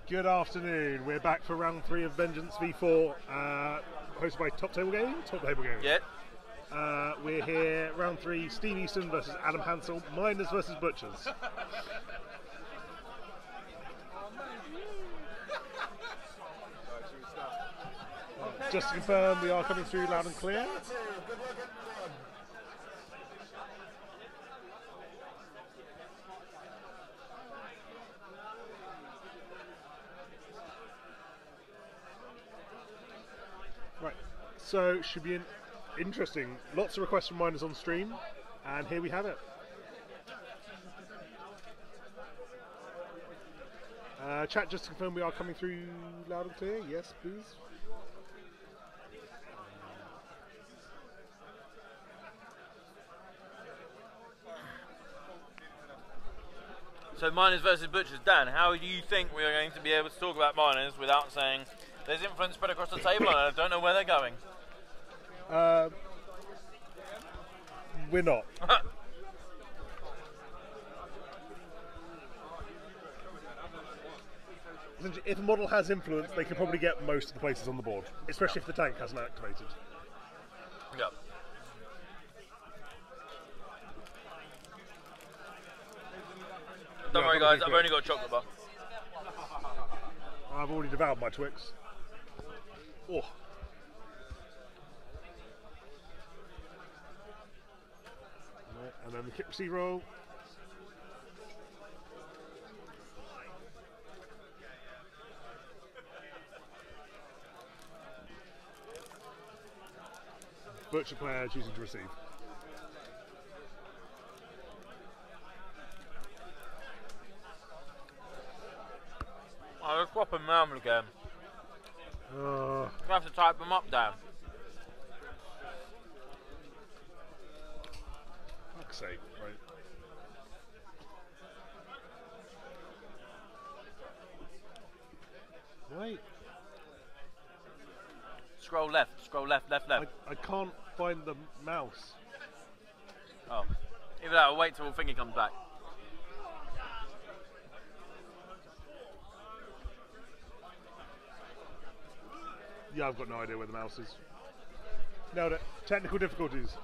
Good afternoon. We're back for round 3 of Vengeance V4, hosted by Top Table Gaming. Yeah. We're here, round 3, Steve Easton versus Adam Hansel, Miners versus Butchers. Just to confirm, we are coming through loud and clear. Right, so should be interesting. Lots of requests from miners on stream, and here we have it. Chat, just to confirm, we are coming through loud and clear. Yes, please. So Miners versus Butchers. Dan, how do you think we are going to be able to talk about Miners without saying there's influence spread across the table and I don't know where they're going? We're not. If a model has influence, they can probably get most of the places on the board, especially if the tank hasn't activated. Yep. Don't worry guys, I've only got a chocolate bar. I've already devoured my Twix. Oh. Right, and then the kick receive roll. Butcher player choosing to receive. I'll swap them round again. You have to type them up, Dan. Fuck's sake, right. Wait. Scroll left, left. I can't find the mouse. Oh. Either that or wait till thingy comes back. Yeah, I've got no idea where the mouse is. Nailed it. Technical difficulties.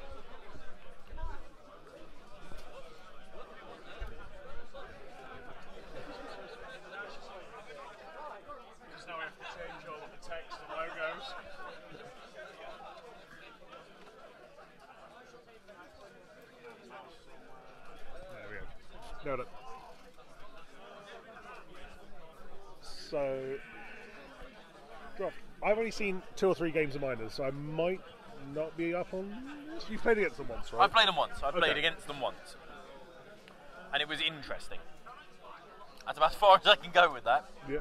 Just now we have to change all of the text and logos. There we go. Nailed it. So, dropped. I've only seen 2 or 3 games of Miners, so I might not be up on this. You've played against them once, right? I've played them once. I've played against them once. And it was interesting. That's about as far as I can go with that. Yeah.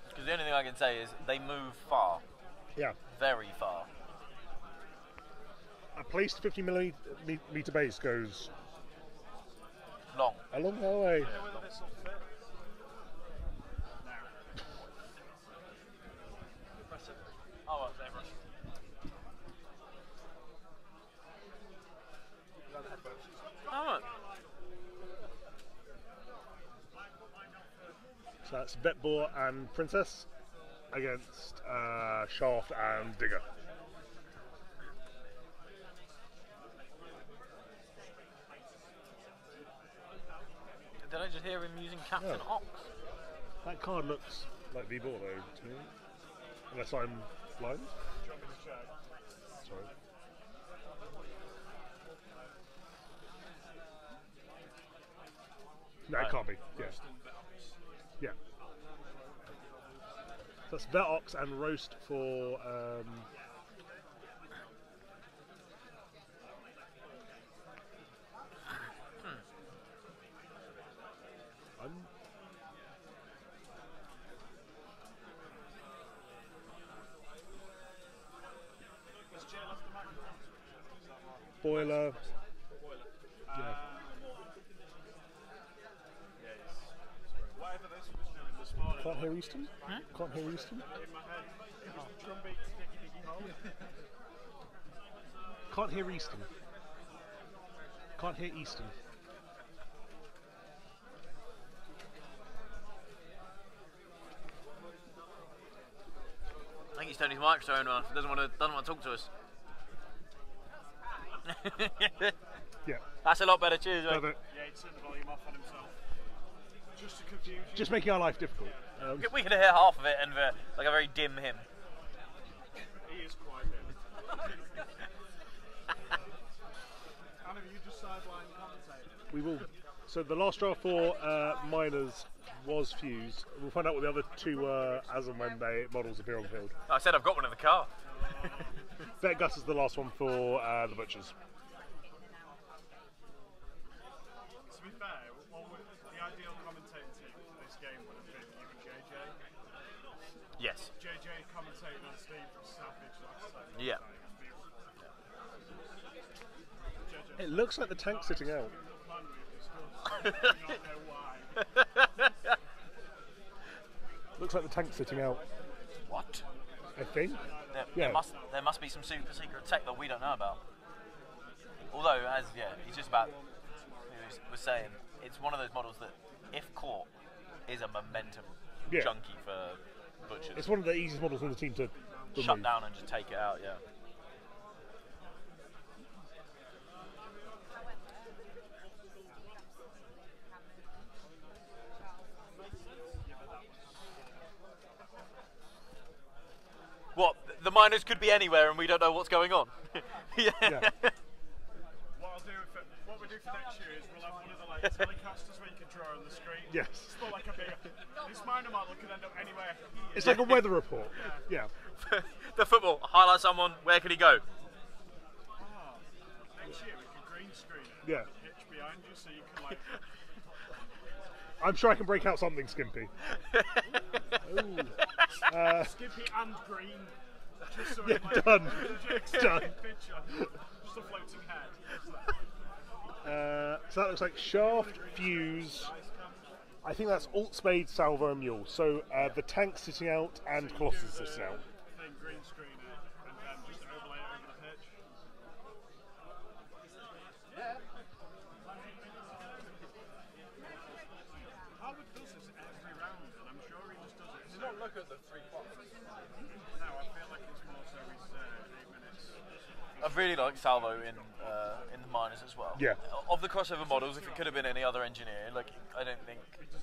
Because the only thing I can say is they move far. Yeah. Very far. A placed 50mm base goes Long. a long way. Oh, well, they rush. Oh. So that's Vetboar and Princess against Shaft and Digger. Did I just hear him using Captain Ox? That card looks like V-Ball though to me. Unless I'm blind. Sorry. No, it can't be. Yeah. Yeah. So that's Vet Ox and Roast for Boiler. Yeah. Can't hear Easton? Can't hear Easton? Can't hear Easton. Can't hear Easton. I think he's turned his microphone off. Doesn't want to talk to us. Yeah. That's a lot better. Cheers, mate. Perfect. Yeah, he turned the volume off on himself. Just to confuse you. Just making our life difficult. We could hear half of it and like a very dim hymn. He is quite dim. Anna, you just sideline commentate. We will. So the last draft for minors was Fuse. We'll find out what the other two were as and when they models appear on field. I said I've got one in the car. Bet Gus is the last one for the Butchers. To be fair, the ideal commentating team for this game would have been you and JJ. Yes. JJ commentating on Steve was savage last time. Yeah. It looks like the tank's sitting out. I do not know why. Looks like the tank's sitting out. What? I think. There must be some super secret tech that we don't know about. Although, he's just about. He was saying it's one of those models that, if caught, is a momentum junkie for Butchers. It's one of the easiest models on the team to shut remove. down and just take it out. Yeah. What? The miners could be anywhere and we don't know what's going on. Yeah. What we do for next year is we'll have one of the like telecasters where you can draw on the screen. Yes. It's not like a big. This minor model could end up anywhere. It's like a weather report. Yeah. The football, highlight someone, where could he go? Next year we can green screen it. Yeah. Pitch behind you so you can like. I'm sure I can break out something skimpy. Skippy and green. Just so Yeah, it, like, done. projects Done. the picture. Just a floating head. So that looks like Shaft, Fuse. I think that's Alt Spade, Salvo, and Mule. So the tank's sitting out and Colossus is sitting out. Then green screen it and then just overlay it over the pitch. Harwood does this every round, and I'm sure he just does it. Does he not look at the 3 clocks? No, I feel like it's more so he's 8 minutes. I really like Salvo in the miners as well. Yeah. Of the crossover models, if it could have been any other engineer, like I don't think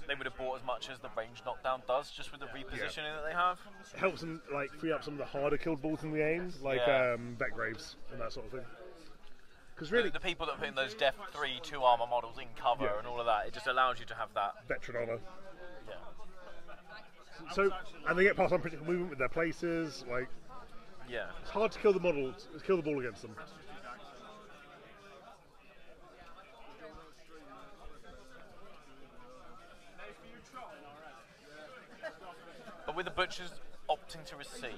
they would have bought as much as the range knockdown does, just with the repositioning that they have. It helps them like free up some of the harder killed balls in the aim, like Bet Graves and that sort of thing. Because really, The people that put in those Def 3 2 armor models in cover and all of that, it just allows you to have that. veteran honor. Yeah. So, and they get past unpredictable movement with their places. Like, Yeah. it's hard to kill the models, kill the ball against them. But with the Butchers opting to receive,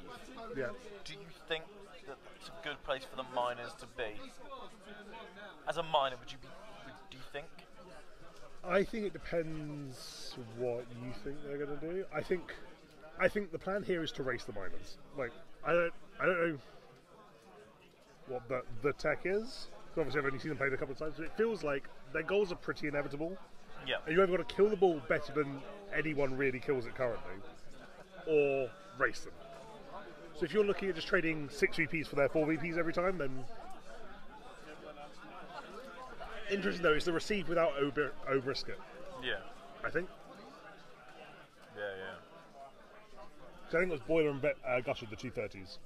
Yeah. do you think that it's a good place for the miners to be? As a miner, do you think? I think it depends what you think they're going to do. I think the plan here is to race the miners. Like, I don't know what the tech is. 'Cause obviously, I've only seen them played a couple of times, but it feels like their goals are pretty inevitable. Yeah. And you either got to kill the ball better than anyone really kills it currently, or race them. So if you're looking at just trading 6 VPs for their 4 VPs every time, then interesting though is the receive without over-risk it, Yeah. I think. Yeah. So I think it was Boiler and Gus with the 230s.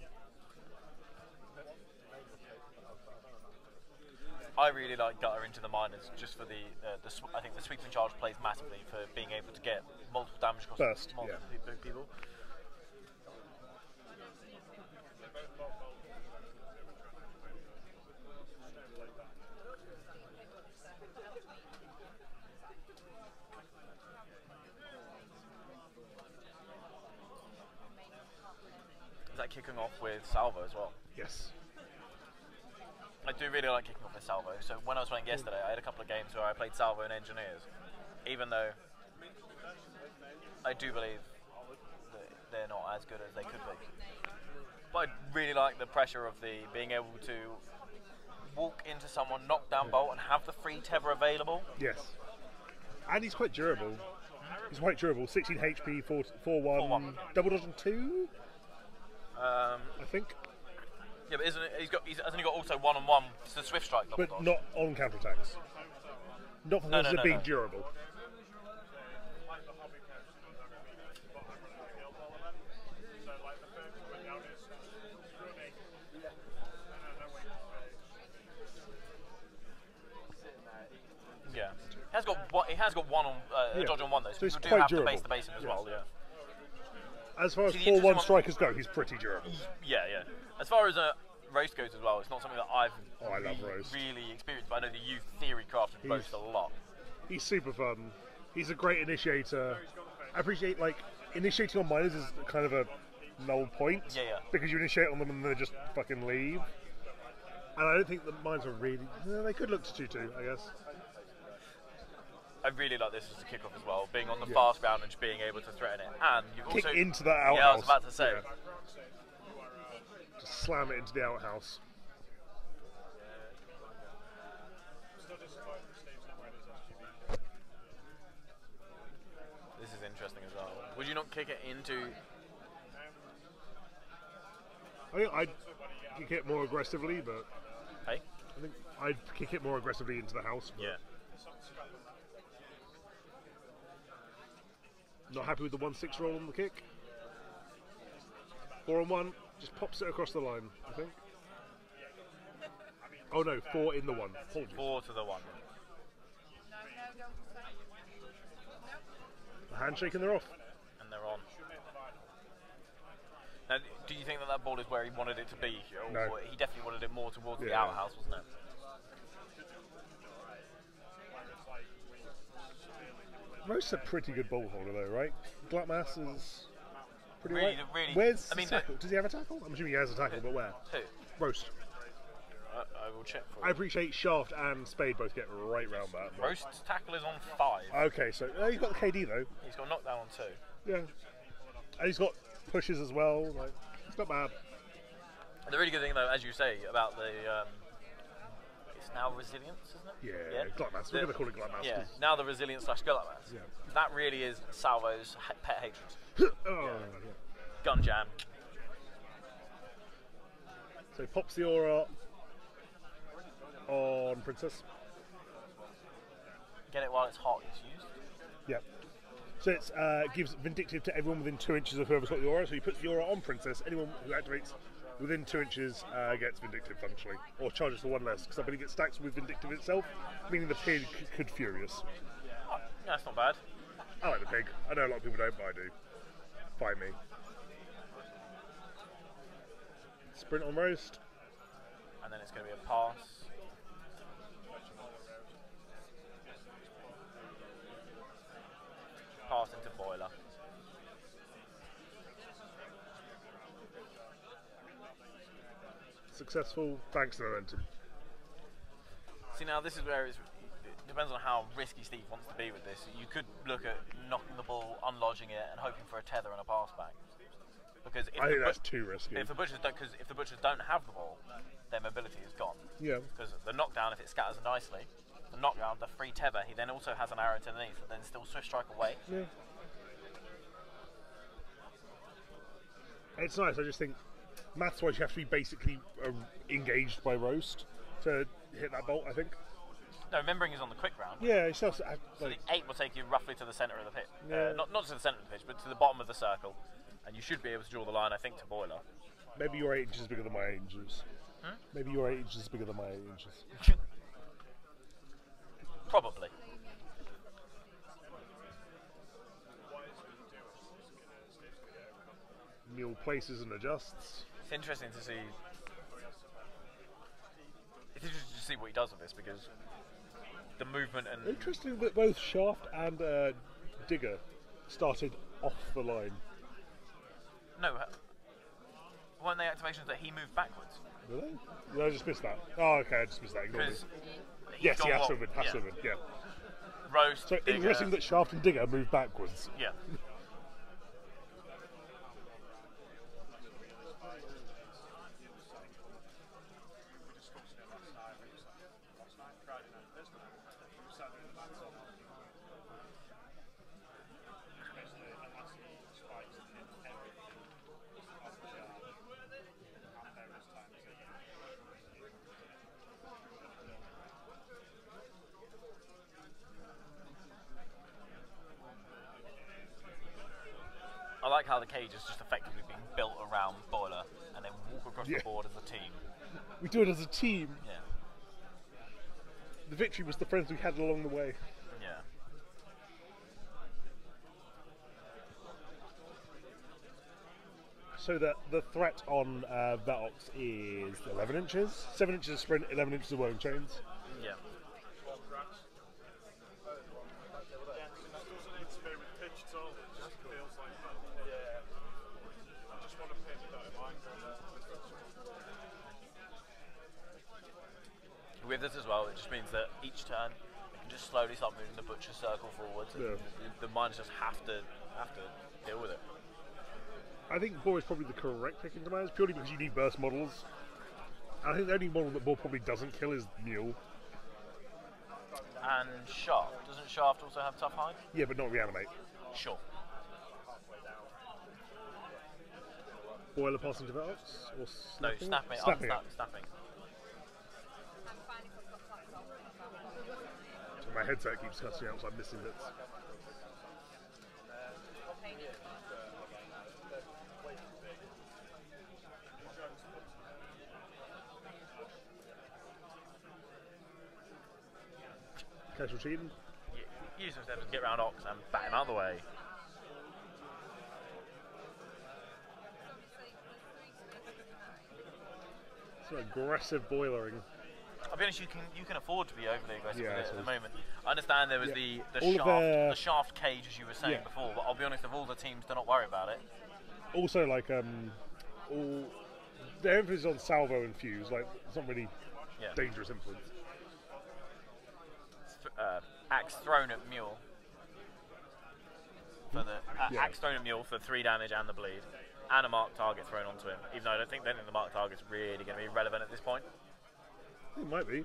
I really like Gutter into the miners just for I think the sweep and charge plays massively for being able to get multiple damage across Burst, multiple people. Is that kicking off with Salvo as well? Yes. I do really like kicking off with Salvo. So when I was playing yesterday, I had a couple of games where I played Salvo and Engineers, even though I do believe that they're not as good as they could be. But I really like the pressure of the being able to walk into someone, knock down bolt, and have the free tether available. Yes. And he's quite durable. He's quite durable. 16 HP, 4-1, double dodge and 2? I think. Yeah, but he's only got also 1-on-1 to Swift Strike. But dodge. not on counterattacks. Not for purposes of being durable. Yeah. He has got one on dodge on one though, so he's people do quite have durable. to base the base him as well, yeah. As far as See, the 4-1 strikers go, he's pretty durable. Yeah. As far as Roast goes as well, it's not something that I've I love Roast. really experienced, but I know that you theory crafted Roast a lot. He's super fun. He's a great initiator. I appreciate, like, initiating on miners is kind of a null point. Yeah. Because you initiate on them and they just fucking leave. And I don't think the miners are really... they could look to 2-2, I guess. I really like this as a kickoff as well, being on the fast ground and just being able to threaten it. And you've Kick also... into that outhouse. Yeah, I was about to say. Yeah. Just slam it into the outhouse. This is interesting as well. Would you not kick it into... I think I'd kick it more aggressively, but... Hey? I think I'd kick it more aggressively into the house. But Yeah. not happy with the 1-6 roll on the kick. 4-on-1, just pops it across the line, I think. Oh no, 4 in the 1. Apologies. 4 to the 1. A handshake and they're off. And they're on. Now, do you think that ball is where he wanted it to be? Or No. He definitely wanted it more towards the Yeah. outhouse, wasn't it? Roast's a pretty good ball holder though, right? Glatmass is pretty Really, right. really. Where's I mean, his tackle? Does he have a tackle? I'm assuming he has a tackle, but where? Who? Roast. I will check for I you. appreciate Shaft and Spade both get right round that. but- Roast's tackle is on 5. Okay, so he's got the KD though. He's got knockdown on 2. Yeah. And he's got pushes as well. Like, it's not bad. The really good thing, though, as you say, about the... it's now resilience, isn't it? Yeah, Glatmass. We're going to call it Glatmass. Yeah, now the resilience / Gutmass. Yeah. That really is Salvo's pet hatred. Oh, yeah. Gun jam. So he pops the aura on Princess. Get it while it's hot, it's used. Yep. So it gives Vindictive to everyone within 2 inches of whoever's got the aura. So he puts the aura on Princess. Anyone who activates within 2 inches gets Vindictive functionally. Or charges for 1 less. Because I believe it stacks with Vindictive itself, meaning the pig could Furious. Oh, that's not bad. I like the pig. I know a lot of people don't, but I do. Fight me. Sprint on Roast. And then it's going to be a pass. Pass into Boiler. Successful, thanks to momentum. See, now this is where it depends on how risky Steve wants to be with this. You could look at knocking the ball, unlodging it, and hoping for a tether and a pass back. Because if I think that's too risky. If the Butchers don't have the ball, their mobility is gone. Yeah. Because the knockdown, if it scatters nicely, the knockdown, the free tether, he then also has an arrow to the knees, but then still Swift Strike away. Yeah. It's nice. I just think maths-wise, you have to be basically engaged by Roast to hit that bolt. I think. No, remembering he's on the quick round. Yeah, it's just, So the 8 will take you roughly to the centre of the pitch. Yeah. Not to the centre of the pitch, but to the bottom of the circle. And you should be able to draw the line, I think, to Boiler. maybe you're 8 inches bigger than my 8 inches. Maybe you're 8 inches bigger than my 8 inches. Probably. Mule places and adjusts. It's interesting to see. It's interesting to see what he does with this because the movement and Interesting that both Shaft and Digger started off the line. no, weren't they activations that he moved backwards? Were they? Did I just missed that? Oh, okay, I just missed that. Ignore me. Because Yes, he has to have been. Has to have been. Yeah. Roast. So Digger, interesting that Shaft and Digger moved backwards. Yeah. the cages just effectively being built around Boiler, and then walk across the board as a team. We do it as a team. Yeah. The victory was the friends we had along the way. Yeah. So the threat on Vetox is 11 inches, 7 inches of sprint, 11 inches of whirling chains. Yeah. With this as well, it just means that each turn you can just slowly start moving the butcher circle forwards. Yeah. The miners just have to deal with it. I think Boar is probably the correct pick in demise, purely because you need burst models. I think the only model that Boar probably doesn't kill is Mule. And Shaft. Doesn't Shaft also have tough hide? Yeah, but not reanimate. Sure. Boiler passing to Vetox? Or No, snapping? snapping. Snapping. Snapping. So my headset keeps cutting out, so I'm missing bits. Casual cheating. Use them to get around Ox and bat him out of the way. So aggressive boilering. I'll be honest, you can afford to be overly aggressive Yeah, with it so at the moment. I understand there was Yeah. the shaft cage, as you were saying Yeah. before, but I'll be honest, of all the teams, do not worry about it. Also, like, all the emphasis on salvo and fuse, like, it's not really Yeah. dangerous influence. Axe thrown at Mule for the Yeah. axe thrown at Mule for 3 damage and the bleed, and a marked target thrown onto him. Even though I don't think the marked target's really going to be relevant at this point. It might be.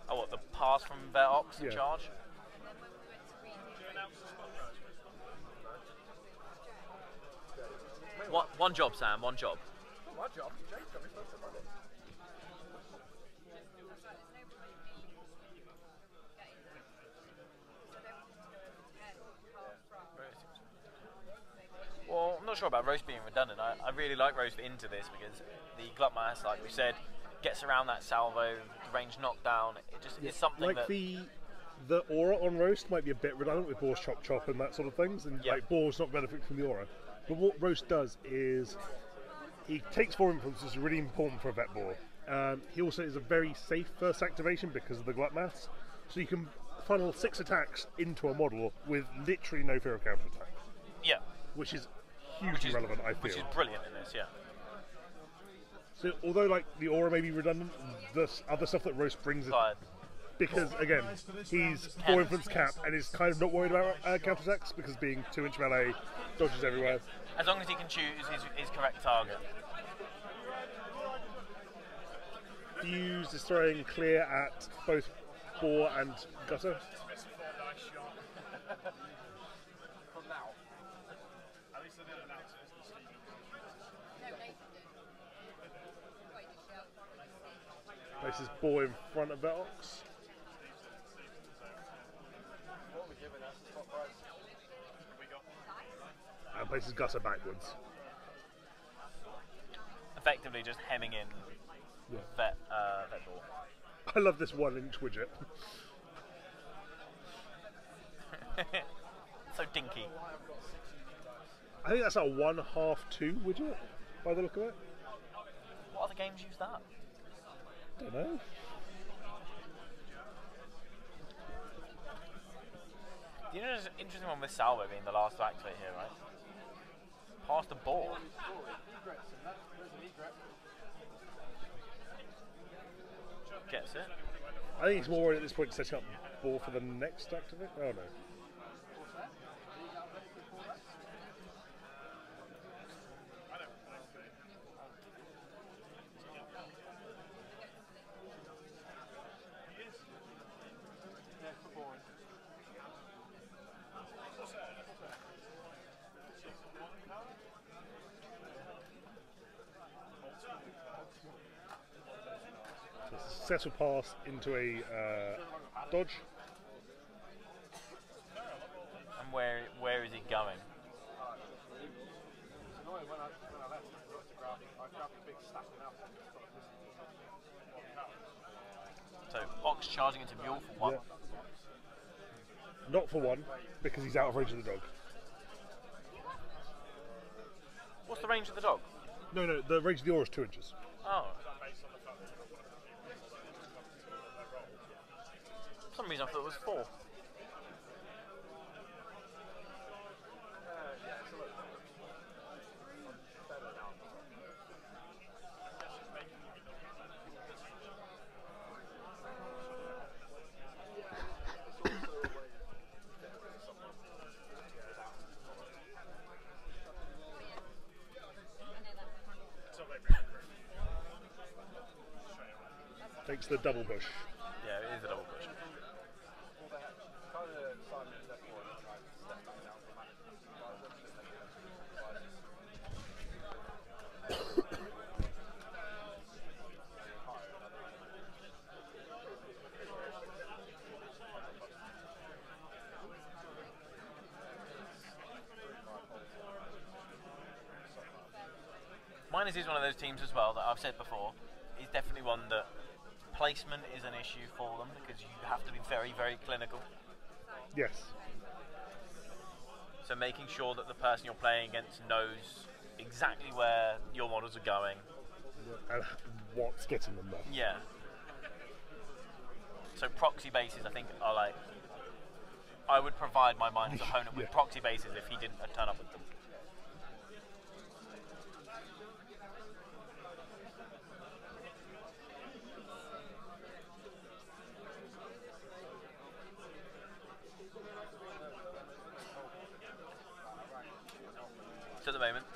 Oh, what, the pass from Vetox in Yeah. charge? One job, Sam. One job. My job. James got me supposed to run it. Well, I'm not sure about Roast being redundant. I really like Roast into this because the Glutmass, like we said, gets around that salvo, the range knockdown. It just is something Like that... the aura on Roast might be a bit redundant with Boar's Chop Chop and that sort of things, and Yeah. like Boar's not benefit from the aura. But what Roast does is he takes 4 influence, which is really important for a vet boar. He also is a very safe first activation because of the glut mass, so you can funnel 6 attacks into a model with literally no fear of counter attack, Yeah. which is hugely relevant, I feel. Which is brilliant in this, yeah. So although like the aura may be redundant, the other stuff that Roast brings is But because again he's 4 influence cap and is kind of not worried about counter attacks because being 2-inch melee, dodges everywhere. as long as he can choose his correct target. Fuse is throwing clear at both Boar and Gutter. It's a 4-dice shot. From now. At least I didn't announce it as the Steve. Places Boar in front of Vetox. What are we giving? That's the spot price. We got. And places Gutter backwards. Effectively just hemming in Vet Ball. I love this 1-inch widget. So dinky. I think that's a 1/2-2 widget by the look of it. What other games use that? Don't know. You know, there's an interesting one with Salvo being the last to activate here, right? Pass the ball. Gets it. I think it's more worried at this point setting up Boar for the next activate. Oh no. Settle pass into a dodge. And where is he going? So Ox charging into Mule for 1. Yeah. Not for 1, because he's out of range of the dog. What's the range of the dog? No, the range of the aura is 2 inches. Oh. For some reason I thought it was 4. Takes the double bush. Yeah, it is a double push. Miners is one of those teams as well that I've said before is definitely one that placement is an issue for them because you have to be very, very clinical. Yes. So making sure that the person you're playing against knows exactly where your models are going. And what's getting them there. Yeah. So proxy bases, I think, are like... I would provide my miner's opponent with proxy bases if he didn't turn up with them. So at the moment,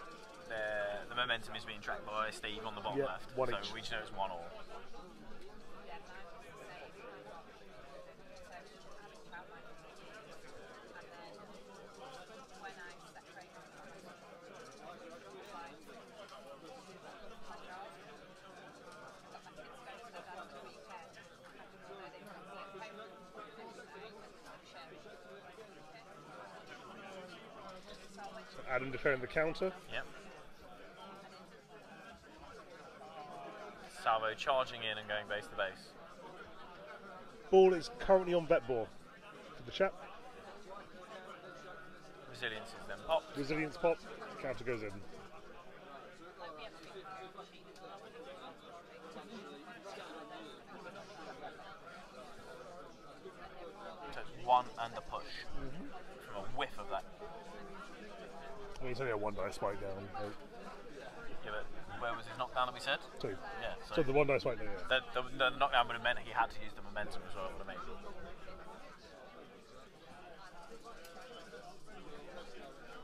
the momentum is being tracked by Steve on the bottom left. One so each. we just know it's 1 all. Adam defending the counter. Yep. Salvo charging in and going base to base. Ball is currently on vet ball for the chap. Resilience is then popped. Resilience pop. Counter goes in. So it's 1 and a push. From a whiff of that. I mean, it's only a 1 dice spike down. Right? Yeah, but where was his knockdown that we said? 2. Yeah, So the 1 dice spike down, yeah. the knockdown would have meant he had to use the momentum as well, would have made.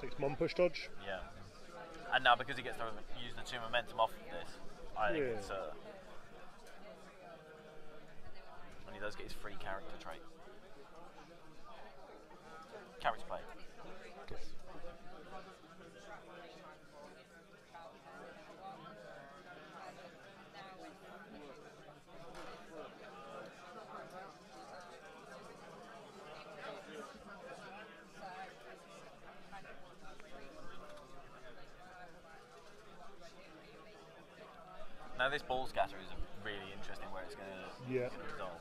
Takes 1 push dodge. Yeah. And now because he gets to use the 2 momentum off of this, I think it's when he does get his free character trait. Character play. Yes. Now this ball scatter is really interesting where it's going to resolve.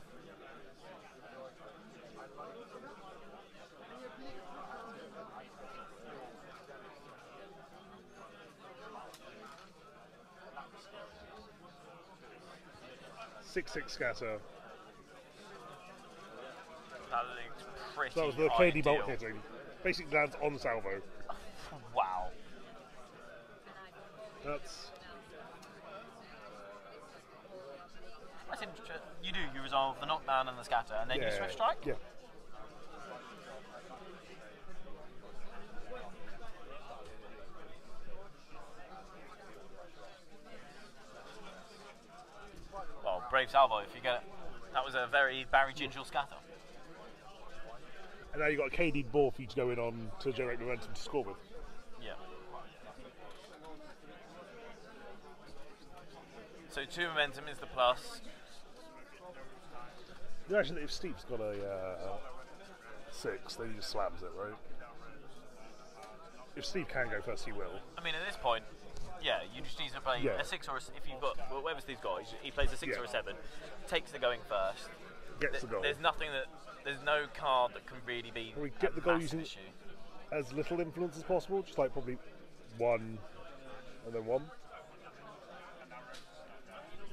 Six scatter. That looks pretty So that was the KD bolt hitting. Basically lands on salvo. Wow. That's interesting. You resolve the knockdown and the scatter, and then you swift strike? Yeah. Well, brave salvo if you get it. That was a very Barry Gingell scatter. And now you've got a KD ball for you to go in on to generate momentum to score with. Yeah. So 2 momentum is the plus. You imagine that if Steve's got a 6, then he just slams it, right? If Steve can go first, he will. I mean, at this point, Yeah, you just need to play Yeah. a 6 or a, if you've got whatever Steve's got, he plays a 6 Yeah. or a 7, takes the going first. Gets the goal. There's no card that can really be Or we get a the goal massive using issue. as little influence as possible, just like probably 1 and then 1.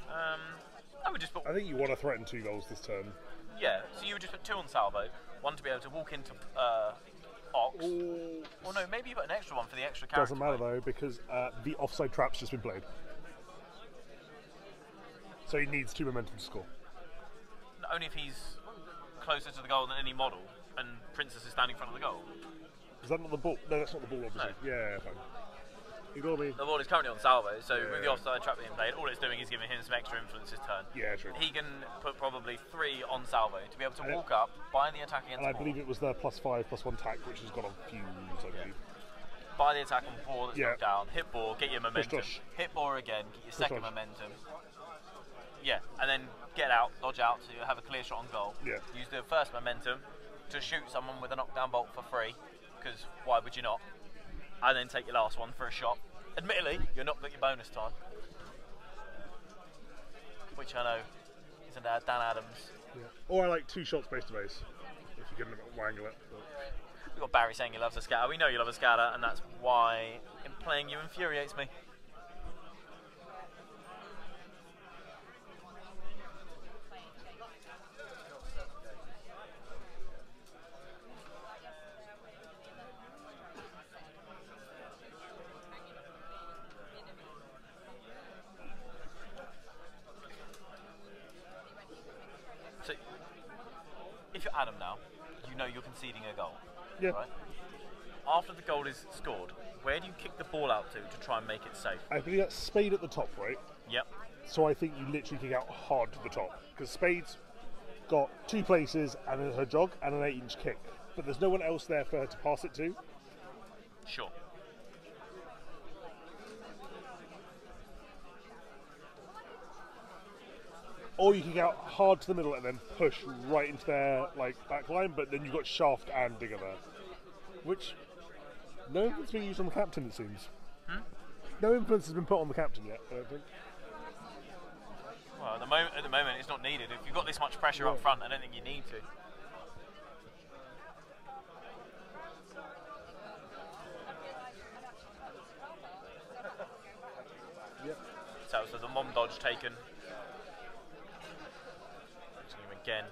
I would just put I think you want to threaten 2 goals this turn. yeah. So you would just put 2 on salvo, 1 to be able to walk into Ox. Or no, maybe you put an extra 1 for the extra character. Doesn't matter though, because the offside trap's just been played. So he needs 2 momentum to score. Only if he's closer to the goal than any model, and Princess is standing in front of the goal. Is that not the ball? No, that's not the ball, obviously. No. Yeah, fine. You got me. The ball is currently on salvo, so Yeah. with the offside trap being played, all it's doing is giving him some extra influence this turn. Yeah, true. He can put probably 3 on salvo to be able to And walk up, buy the attack against And I ball, believe it was their +5/+1 tack, which has got on fuse, I believe. buy the attack on ball that's Yeah. knocked down, hit ball, get your momentum, Push. hit ball again, get your second Push. momentum. Yeah, and then get out, dodge out to have a clear shot on goal. Yeah. Use the first momentum to shoot someone with a knockdown bolt for free, because why would you not? And then take your last one for a shot. Admittedly, you're not got your bonus time, which I know isn't Dan Adams. Yeah. Or I like 2 shots base to base, if you can wangle it. But We've got Barry saying he loves a scatter. We know you love a scatter, and that's why in playing you infuriates me. So, if you're Adam now, you know you're conceding a goal. yeah, Right? After the goal is scored, where do you kick the ball out to try and make it safe? I believe that's Spade at the top, right? Yep. So I think you literally kick out hard to the top, because Spade's got 2 places and her jog and an 8-inch kick, but there's no one else there for her to pass it to. Sure. Or you kick out hard to the middle and then push right into their back line, but then you've got Shaft and Digger there. Which no influence being used on the captain, it seems. No influence has been put on the captain yet, I don't think. Well, at the moment, it's not needed. If you've got this much pressure up front, I don't think you need to. Yep. So the mom dodge taken. Using him again.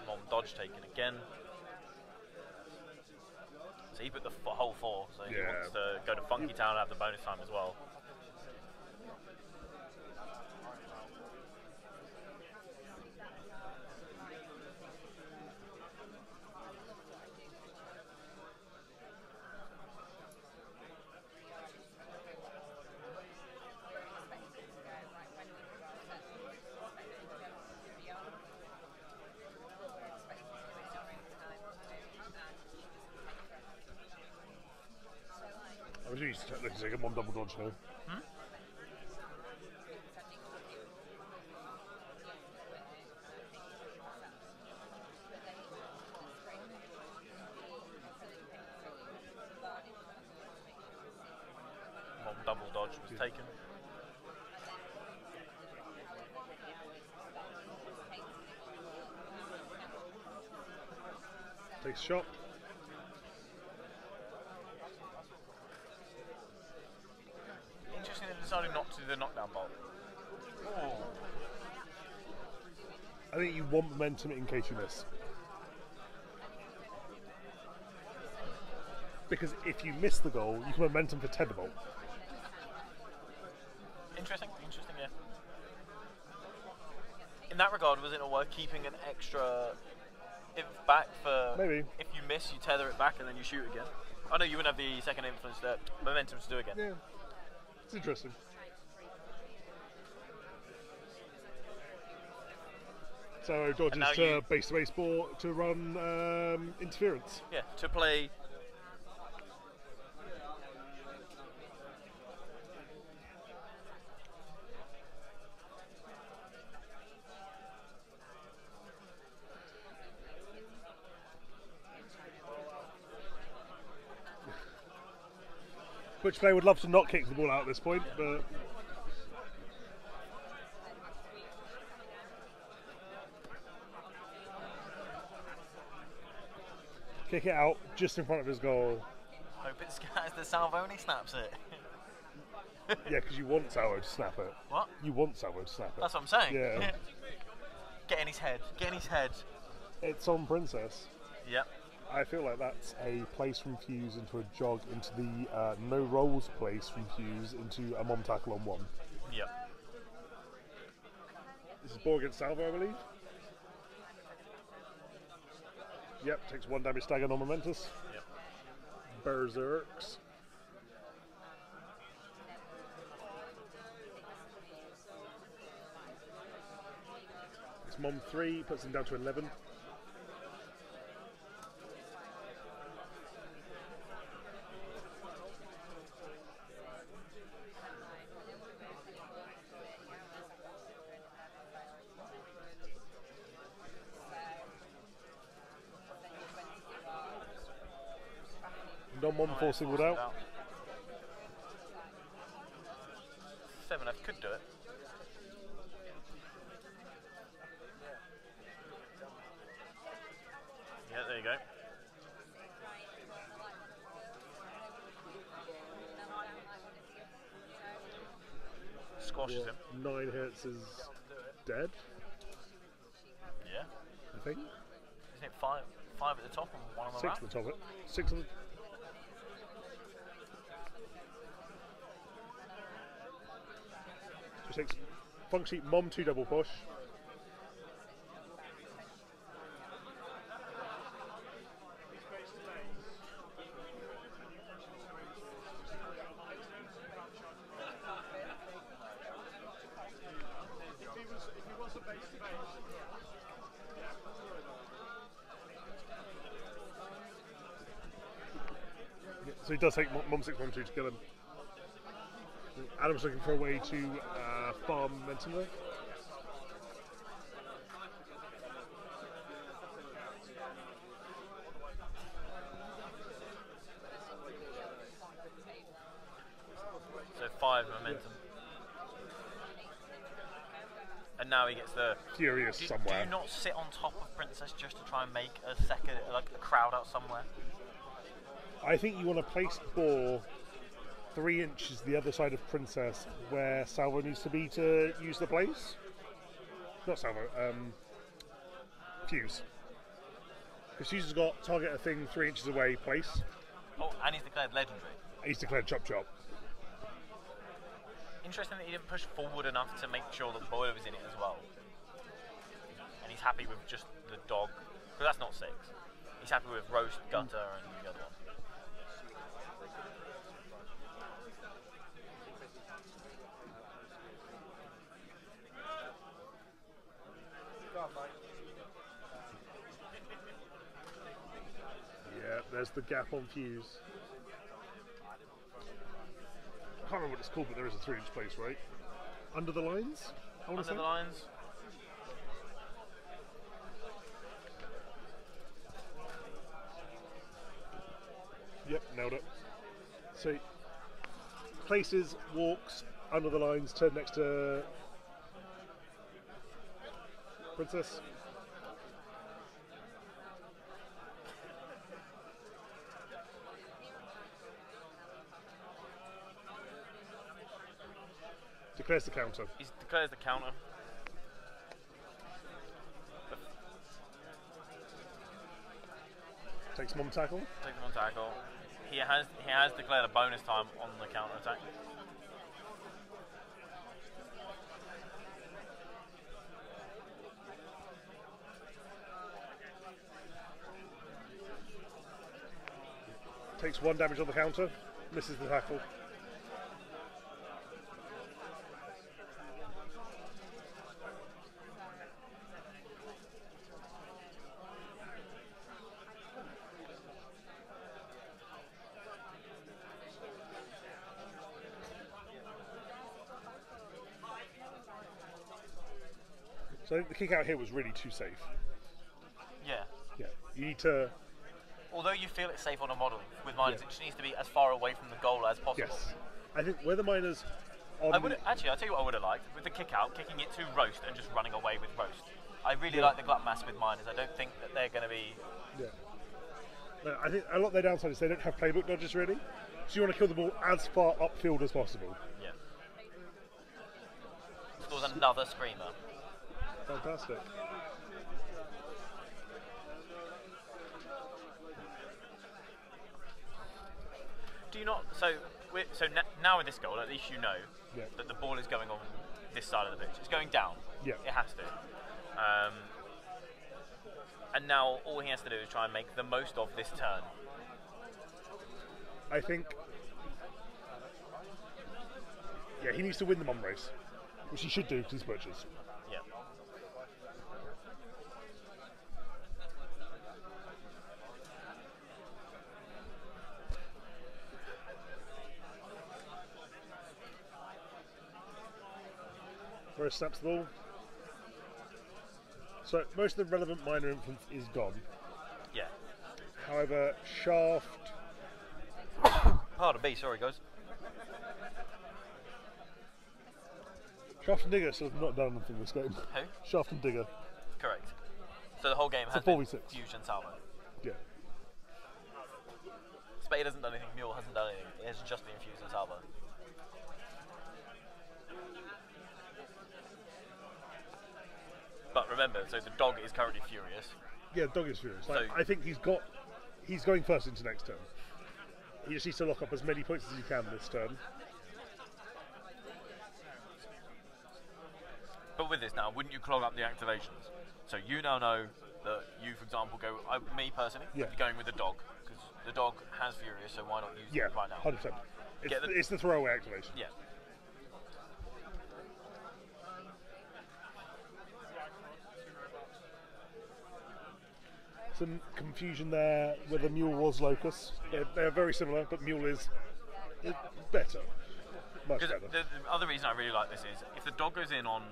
Mom dodge taken again. So he put the whole 4, so he Yeah. wants to go to Funky Town and have the bonus time as well. I was used to looking like a Mom double dodge now. Mom double dodge was taken. Takes a shot. Interesting they decided not to do the knockdown bolt. Ooh. I think you want momentum in case you miss. Because if you miss the goal, you can momentum for Tenderbolt. Interesting, yeah. In that regard, was it not worth keeping an extra back for... Maybe. If you miss, you tether it back and then you shoot again. I know you wouldn't have the second influence, momentum to do again. Yeah, it's interesting. So dodges now to you- base to base ball to run interference. Yeah, to play... Butch player would love to not kick the ball out at this point, but kick it out just in front of his goal. Hope it's as the Salvoni snaps it. Yeah, because you want Salvo to snap it. What? You want Salvo to snap it. That's what I'm saying. Yeah. Get in his head. Get in his head. It's on Princess. Yep. I feel like that's a place from Fuse into a jog into the no rolls place from Fuse into a mom tackle on 1. Yep. This is ball against Salvo, I believe. Yep, takes 1 damage stagger non-momentous. Yep. Berserks. It's Mom 3, puts him down to 11. Non-mom force singled out. 7F could do it. Yeah, there you go. Squashes him. 9 hits is dead, Yeah. I think. Isn't it 5 at the top and 1 on the 6 right? at the top of it. 6 on the... So 6. Funk sheet, Mom 2 double push. So he does take Mom 6, Mom 2 to kill him. Adam's looking for a way to farm momentum there. So 5 momentum. And now he gets the... Furious Do somewhere. you not sit on top of Princess just to try and make a second, like a crowd out somewhere? I think you want to place the ball 3 inches the other side of Princess where Salvo needs to be to use the place. Not Salvo, Fuse. Because Fuse has got target a thing 3 inches away, place. Oh, and he's declared legendary. He's declared Chop Chop. Interesting that he didn't push forward enough to make sure that Boiler was in it as well. And he's happy with just the dog, because that's not 6. He's happy with Roast, Gutter, and the other one. Yeah, there's the gap on Fuse. I can't remember what it's called, but there is a 3-inch place, right? Under the lines? I want to Under say. the lines. Yep, nailed it. So, places, walks, under the lines, turn next to Princess. Declares the counter. He declares the counter. Takes Mom tackle. Takes him on tackle. He has declared a bonus time on the counter attack. Takes 1 damage on the counter. Misses the tackle. So the kick out here was really too safe. Yeah. Yeah, you need to although you feel it's safe on a model, with miners it just needs to be as far away from the goal as possible. Yes. I think where the miners... I'll tell you what I would have liked, with the kick out, kicking it to roast and just running away with roast. I really like the glut mass with miners. I don't think that they're going to be... Yeah. No, I think a lot of their downside is they don't have playbook dodges really, so you want to kill the ball as far upfield as possible. Yeah. Scores another screamer. Fantastic. Do you not... So now with this goal, at least you know that the ball is going on this side of the pitch. It's going down. Yeah. It has to. And now all he has to do is try and make the most of this turn. I think... Yeah, he needs to win the mum race, which he should do because he's Butchers. Yeah. Where he snaps the ball. So most of the relevant minor influence is gone. Yeah. However, Shaft... Pardon me, sorry guys. Shaft and Digger still have not done anything this game. Who? Shaft and Digger. Correct. So the whole game It's has a been 4v6. Fusion Salvo. Yeah. Spade hasn't done anything, Mule hasn't done anything. It has just been Fusion Salvo. But remember, so the dog is currently furious. Yeah, Dog is furious. So I think he's going first into next turn. He just needs to lock up as many points as he can this turn. But with this now, wouldn't you clog up the activations? So you now know that you, for example, go... me personally, Yeah. would be going with the dog, because the dog has Furious, so why not use Yeah, it right now? 100%. It's the throwaway activation. Yeah. Some confusion there whether Mule was Locus. They're very similar, but Mule is better. Much Because better. the other reason I really like this is, if the dog goes in on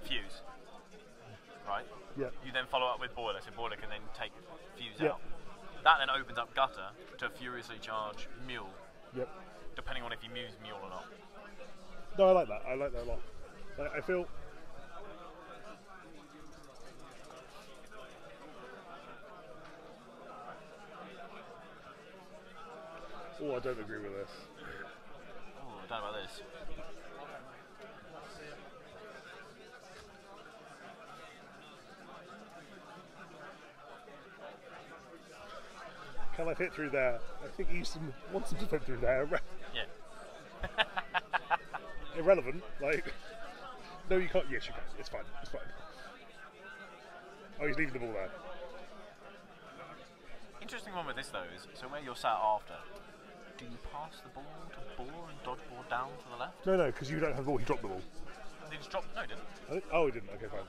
Fuse, right? Yeah. You then follow up with Boiler, so Boiler can then take Fuse Yeah. out. That then opens up Gutter to furiously charge Mule, Yep. depending on if you muse Mule or not. No, I like that. I like that a lot. I feel... Oh, I don't agree with this. Oh, I don't know about this. Can I fit through there? I think Easton wants him to fit through there. Yeah. Irrelevant. Like, no, you can't. Yes, you can. It's fine. It's fine. Oh, he's leaving the ball there. Interesting one with this though is, so where you're sat after, do you pass the ball to Ball and dodgeball down to the left? No, because you don't have the ball. He dropped the ball. Did he just drop? No, he didn't. Oh, he didn't. Okay, fine.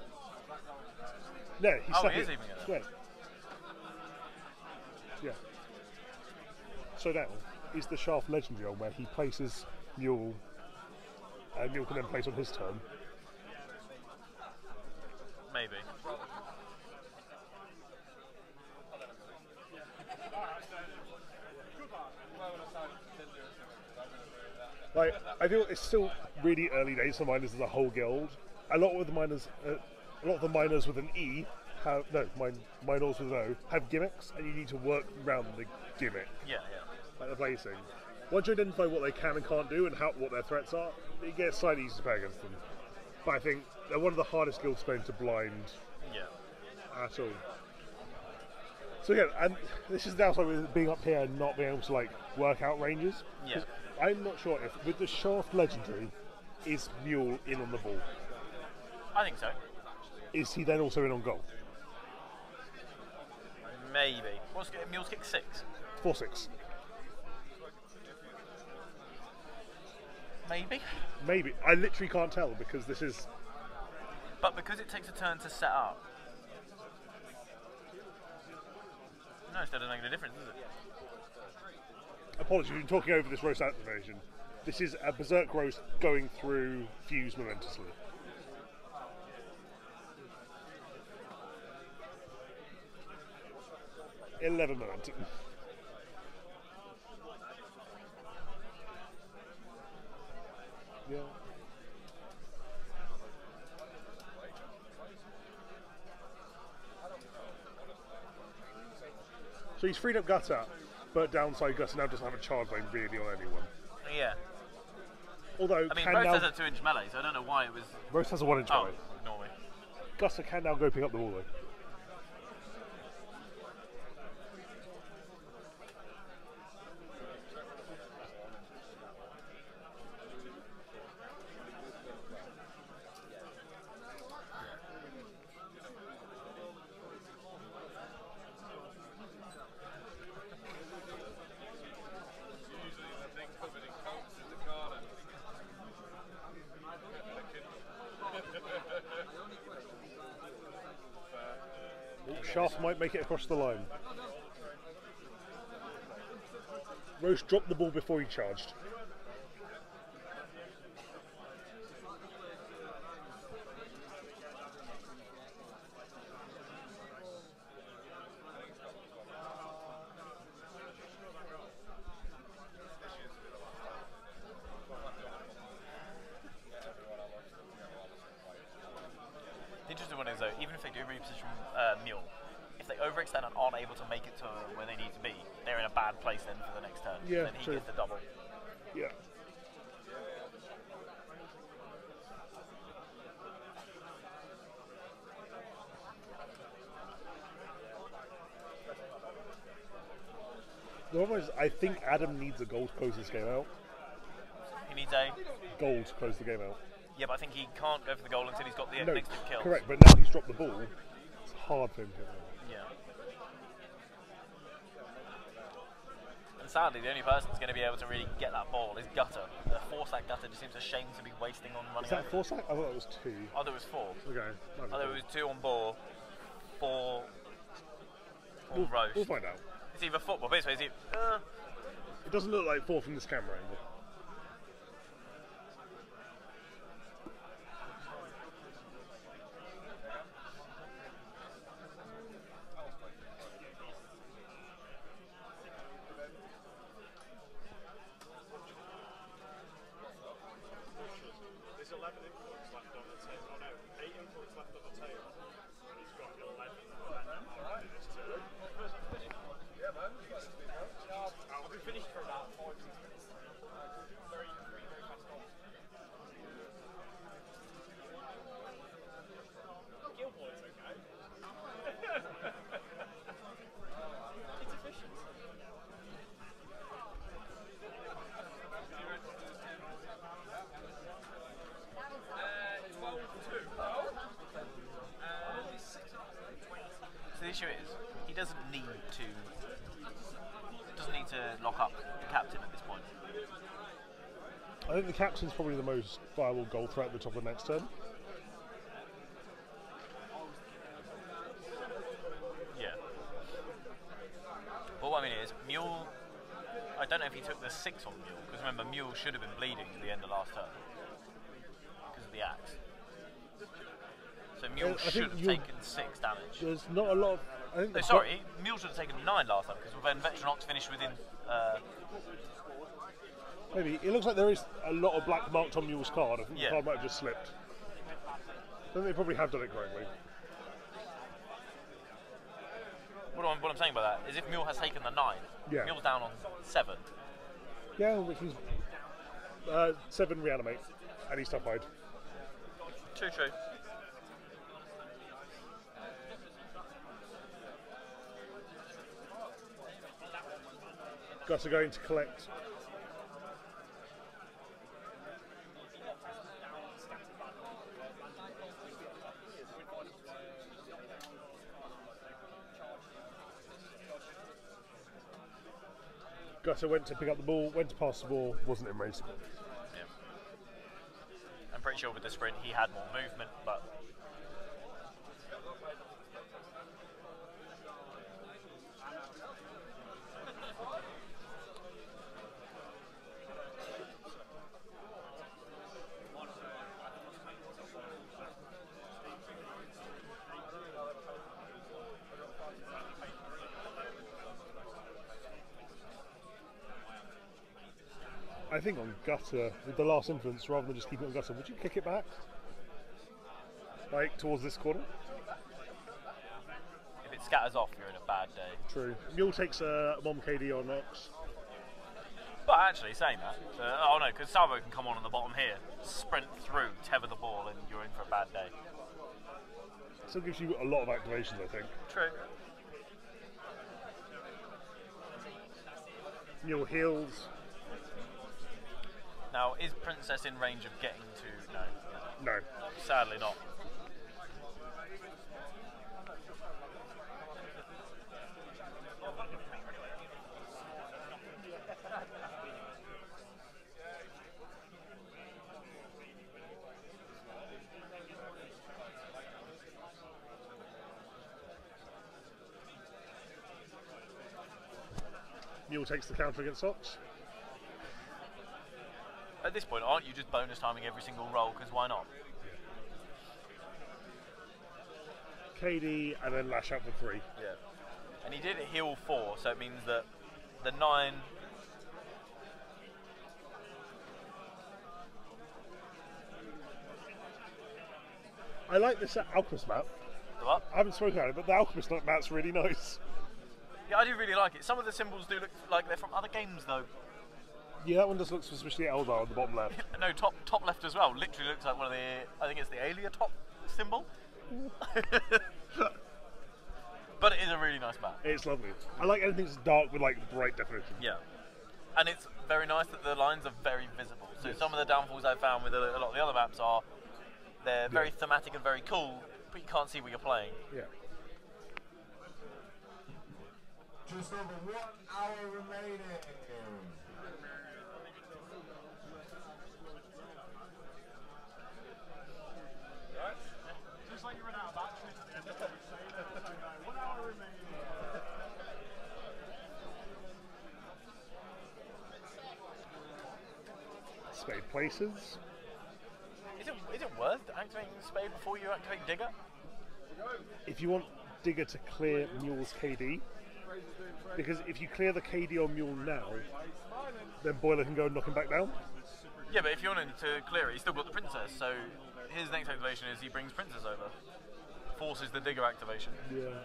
No, he's Oh, stuck he is in. leaving it there. Yeah. So now is the Shaft legendary on where he places Mule, and Mule can then place on his turn. Maybe. Like, I feel it's still really early days for miners as a whole guild. A lot of the miners with an E have minors with an O have gimmicks, and you need to work around the gimmick, Yeah. like the placing. Once you identify what they can and can't do and what their threats are, it gets slightly easier to play against them. But I think they're one of the hardest guilds playing to blind Yeah. at all. So again, and this is now something with being up here and not being able to like work out ranges. Yeah. 'Cause I'm not sure if with the Shaft legendary, is Mule in on the ball? I think so. Is he then also in on goal? Maybe. What's Mule's kick 6? 4-6. Maybe. Maybe. I literally can't tell because this is... But because it takes a turn to set up. No, it doesn't make any difference, does it? Apologies, we've been talking over this roast activation. This is a Berserk roast going through Fuse momentously. 11 momentum. Yeah. So he's freed up Gutter, but downside Gutter now doesn't have a charge lane really on anyone. Yeah. Although I mean, can Rose now, has a 2-inch melee, so I don't know why it was. Rose has a 1-inch Oh, melee. ignore me. Gutter can now go pick up the ball though. Shaft might make it across the line. Roche dropped the ball before he charged. The interesting one is though, even if they do reposition Mule, if they overextend and aren't able to make it to where they need to be, they're in a bad place then for the next turn. Yeah, then he true. gets the double. Yeah. The problem is, I think Adam needs a goal to close this game out. He needs a Goal to close the game out. yeah, but I think he can't go for the goal until he's got the No, next 2 kills. correct, but now he's dropped the ball. It's hard for him to. Yeah. And sadly, the only person who's going to be able to really get that ball is Gutter. The 4-sack Gutter just seems ashamed to be wasting on running Is that over. 4-sack? I thought it was 2. Oh, there was 4. Okay. Oh, there was 2 on ball, 4 on roast. We'll find out. It's either football, but it's It doesn't look like 4 from this camera angle. There's 11 inputs left on the table. Oh no, 8 inputs left on the table. And he's got 11. Alright, this turn. Yeah, man. I'll be finished for about 5 minutes. Very fast goals. Gilboy's okay. It's efficient. So the issue is, he doesn't need to lock up the captain at this point. I think the captain's probably the most viable goal threat at the top of the next turn. Yeah. But what I mean is, Mule, I don't know if he took the 6 on Mule, because remember, Mule should have been bleeding at the end of last turn. Because of the axe. So Mule I should think have you'll- taken 6 damage. There's not a lot of. I think No, the sorry, Mule should have taken 9 last time, because when Veteran Ox finished within... Maybe. It looks like there is a lot of black marked on Mule's card. I think Yeah. the card might have just slipped. I think they probably have done it correctly. What I'm saying by that is if Mule has taken the 9, Yeah. Mule's down on 7. Yeah, which is 7 reanimate, and he's tough hide. True. Gutter going to collect. Gutter went to pick up the ball, went to pass the ball, wasn't in race. Yeah. I'm pretty sure with the sprint he had more movement, but... I think on gutter, with the last influence, rather than just keep it on gutter, would you kick it back? Like, towards this corner? If it scatters off, you're in a bad day. True. Mule takes a 1 KD on Ox. But actually, saying that, oh no, because Salvo can come on the bottom here, sprint through, tether the ball, and you're in for a bad day. Still gives you a lot of activations, I think. True. Mule heals. Now, is Princess in range of getting to... No. No. Sadly not. Mule takes the counter against Ox. At this point, aren't you just bonus timing every single roll? Because why not? KD and then lash out for 3. Yeah. And he did heal 4, so it means that the 9... I like this Alchemist map. The what? I haven't spoken about it, but the Alchemist map's really nice. Yeah, I do really like it. Some of the symbols do look like they're from other games, though. Yeah, that one just looks suspiciously Eldar on the bottom left. No, top left as well. Literally looks like one of the... I think it's the Alia top symbol. But it is a really nice map. It's lovely. I like anything that's dark with like bright definition. Yeah. And it's very nice that the lines are very visible. So some of the downfalls I've found with a lot of the other maps are they're very thematic and very cool, but you can't see what you're playing. Yeah. Just over 1 hour remaining. Just like you ran out of batteries at the end of what we're saying. 1 hour remaining. Spade places. Is it worth activating Spade before you activate Digger? If you want Digger to clear Mule's KD, because if you clear the KD on Mule now, then Boiler can go and knock him back down. Yeah, but if you want him to clear it, he's still got the Princess, so his next activation is he brings Princess over. Forces the Digger activation. Yeah.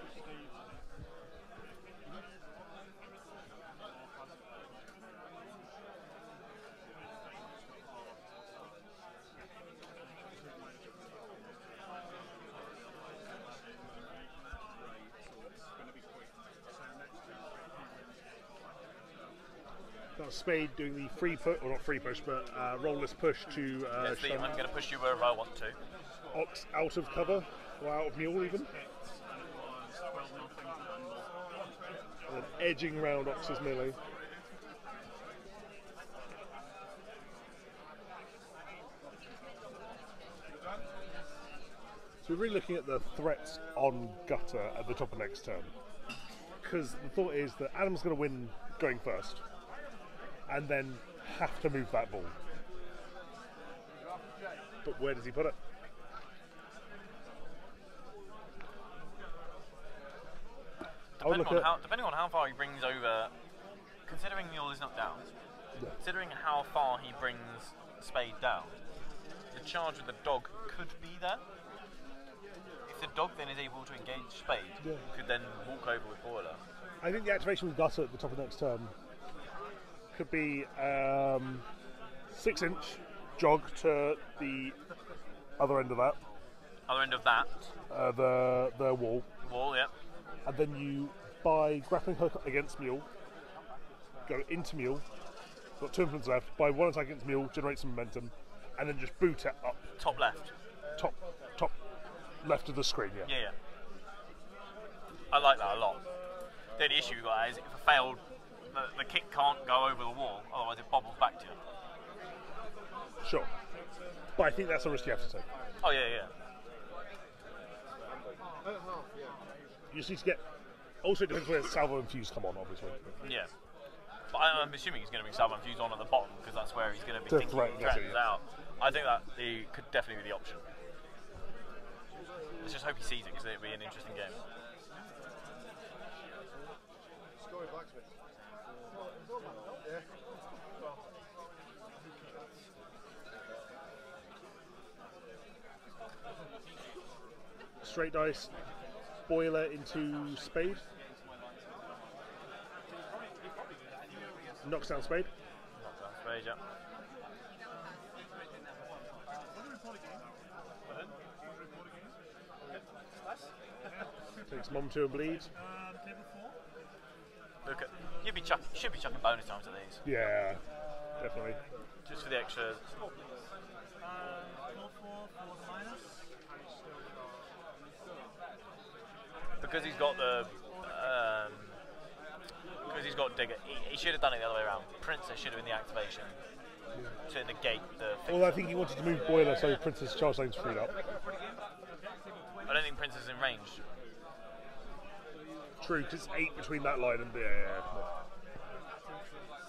Spade doing the free push, or not free push, but rollless push to I'm going to push you wherever I want to. Ox out of cover, or out of Mule even. And then edging round Ox's melee. So we're really looking at the threats on Gutter at the top of next turn. Because the thought is that Adam's going to win going first. And then have to move that ball. But where does he put it? Depending on how far he brings over, considering Mule is not down, considering how far he brings Spade down, the charge with the dog could be there. If the dog then is able to engage Spade, could then walk over with Boiler. I think the activation with Gutter at the top of next turn could be 6-inch jog to the other end of that. Other end of that? The wall. Wall, yeah. And then you buy grappling hook against Mule, go into Mule, got 2 influence left, buy 1 attack against Mule, generate some momentum, and then just boot it up. Top left. Top left of the screen, yeah. Yeah. I like that a lot. The only issue you got is if it failed, the kick can't go over the wall, otherwise it bobbles back to you. Sure. But I think that's a risk you have to take. Oh, yeah. You just need to get... Also, it depends where Salvo and Fuse come on, obviously. Yeah. But I'm assuming he's going to bring Salvo and Fuse on at the bottom, because that's where he's going to be thinking threatens out. I think that could definitely be the option. Let's just hope he sees it, because it'll be an interesting game. straight dice, boiler into spade. Knocks down spade. Not down spade, yeah. Takes mom to a bleed. Look at, should be chucking bonus times at these, Yeah, definitely. just for the extra. Because he's got the, because he's got digger. He should have done it the other way around. Princess should have been the activation to negate the. Well, I think he wanted to move boiler so Princess Charge Lane's freed up. I don't think Princess is in range. True, because it's 8 between that line and the.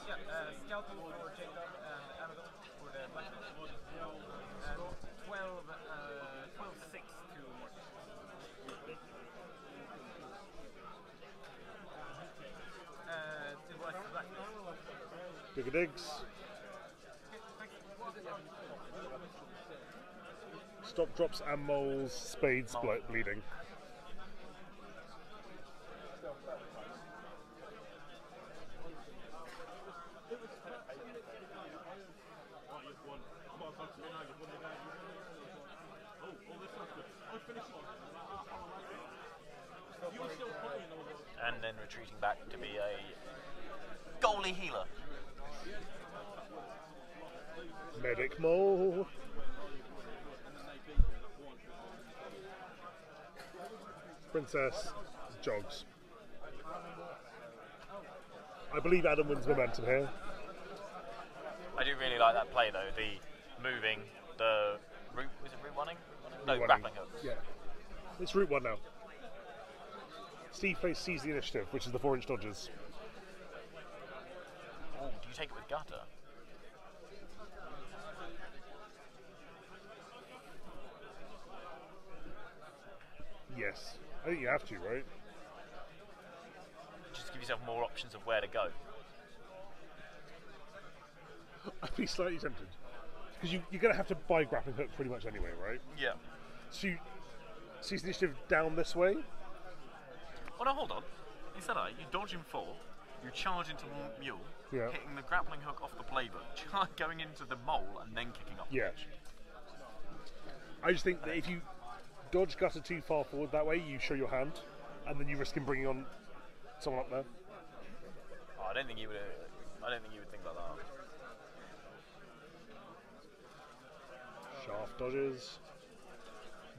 Scouting for Jacob and Amazon for the Butchers. 12-6 to Morton. It was black. Digger digs. Stop drops and moles, spades bleeding. And then retreating back to be a goalie healer. Medic mole. Princess jogs. I believe Adam wins momentum here. I do really like that play though, the moving, the root, was it root running? No, Root grappling running. hooks. Yeah. It's route 1 now. Steve plays Seize the Initiative, which is the 4-inch dodges. Oh, do you take it with gutter? Yes. I think you have to, right? Just to give yourself more options of where to go. I'd be slightly tempted. Because you're going to have to buy grappling hook pretty much anyway, right? Yeah. So you Seize the Initiative down this way. Oh no, hold on. Instead of that, you dodge in 4, you charge into mule, Yeah. hitting the grappling hook off the playbook, going into the mole and then kicking off. Yeah. I just think that if you dodge gutter too far forward that way, you show your hand, and then you risk him bringing on someone up there. Oh, I don't think you would think like that. Shaft dodges.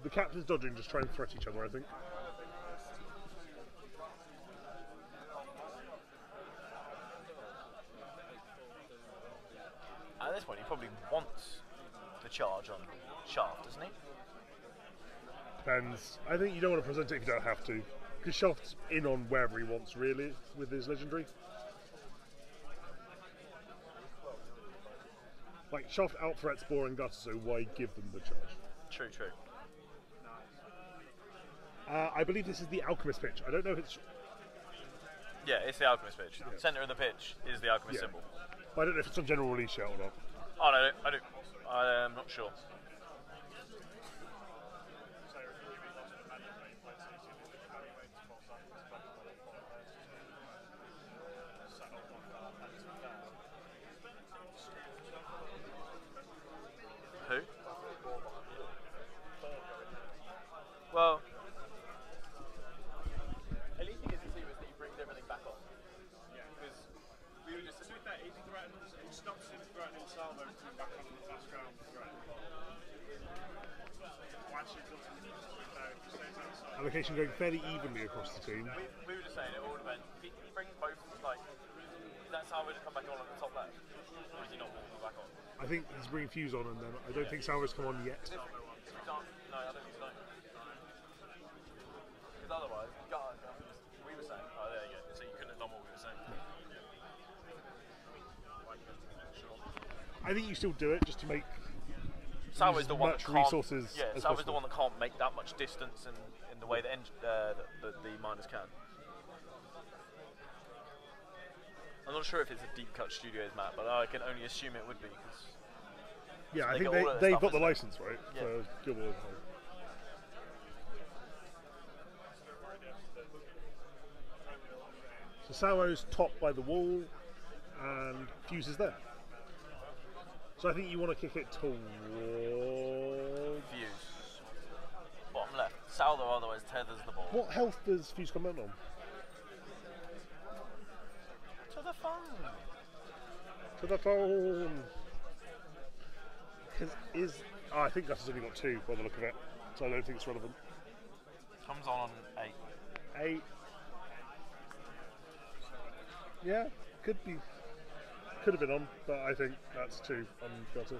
The captain's dodging, just try and threat each other, I think. At this point, he probably wants the charge on Shaft, doesn't he? Depends. I think you don't want to present it if you don't have to. Because Shaft's in on wherever he wants, really, with his legendary. Like, Shaft out threats Boar and Gutter, so why give them the charge? True, true. I believe this is the Alchemist pitch. I don't know if it's... Yeah, it's the Alchemist pitch. Centre of the pitch is the Alchemist symbol. I don't know if it's on general release yet or not. Oh, no, I'm not sure. Who? Well, at least he gets to see that he brings everything back on. Yeah, because we were just with that, he stops him threatening Salvo coming back on the fast ground threat. Once he does it, he stays outside. Allocation going fairly evenly across the team. We were just saying it all depends. If he brings both, like, is that Salvo to come back on at the top left? Or is he not walking back on? I think he's bringing Fuse on, and then I don't think Salvo's come on yet. No, I don't think so. Because otherwise, we were saying, oh, there you go. So you couldn't have done what we were saying. I think you still do it just to make Salvo's the one that much can't. resources Yeah, as Salvo's the possible. one that can't make that much distance in the way that the miners can. I'm not sure if it's a deep cut studios map, but I can only assume it would be because. Yeah, I they think got all of the they've stuff, got the isn't it? license, right? Yeah. For Guild Wars. Salvo's top by the wall, and Fuse is there. So I think you want to kick it towards... Fuse. Bottom left. Salvo otherwise tethers the ball. What health does Fuse come in on? To the phone. To the phone! I think Gus has only got 2 by the look of it, so I don't think it's relevant. Comes on 8. 8. Yeah, could have been on, but I think that's 2 on Gutter.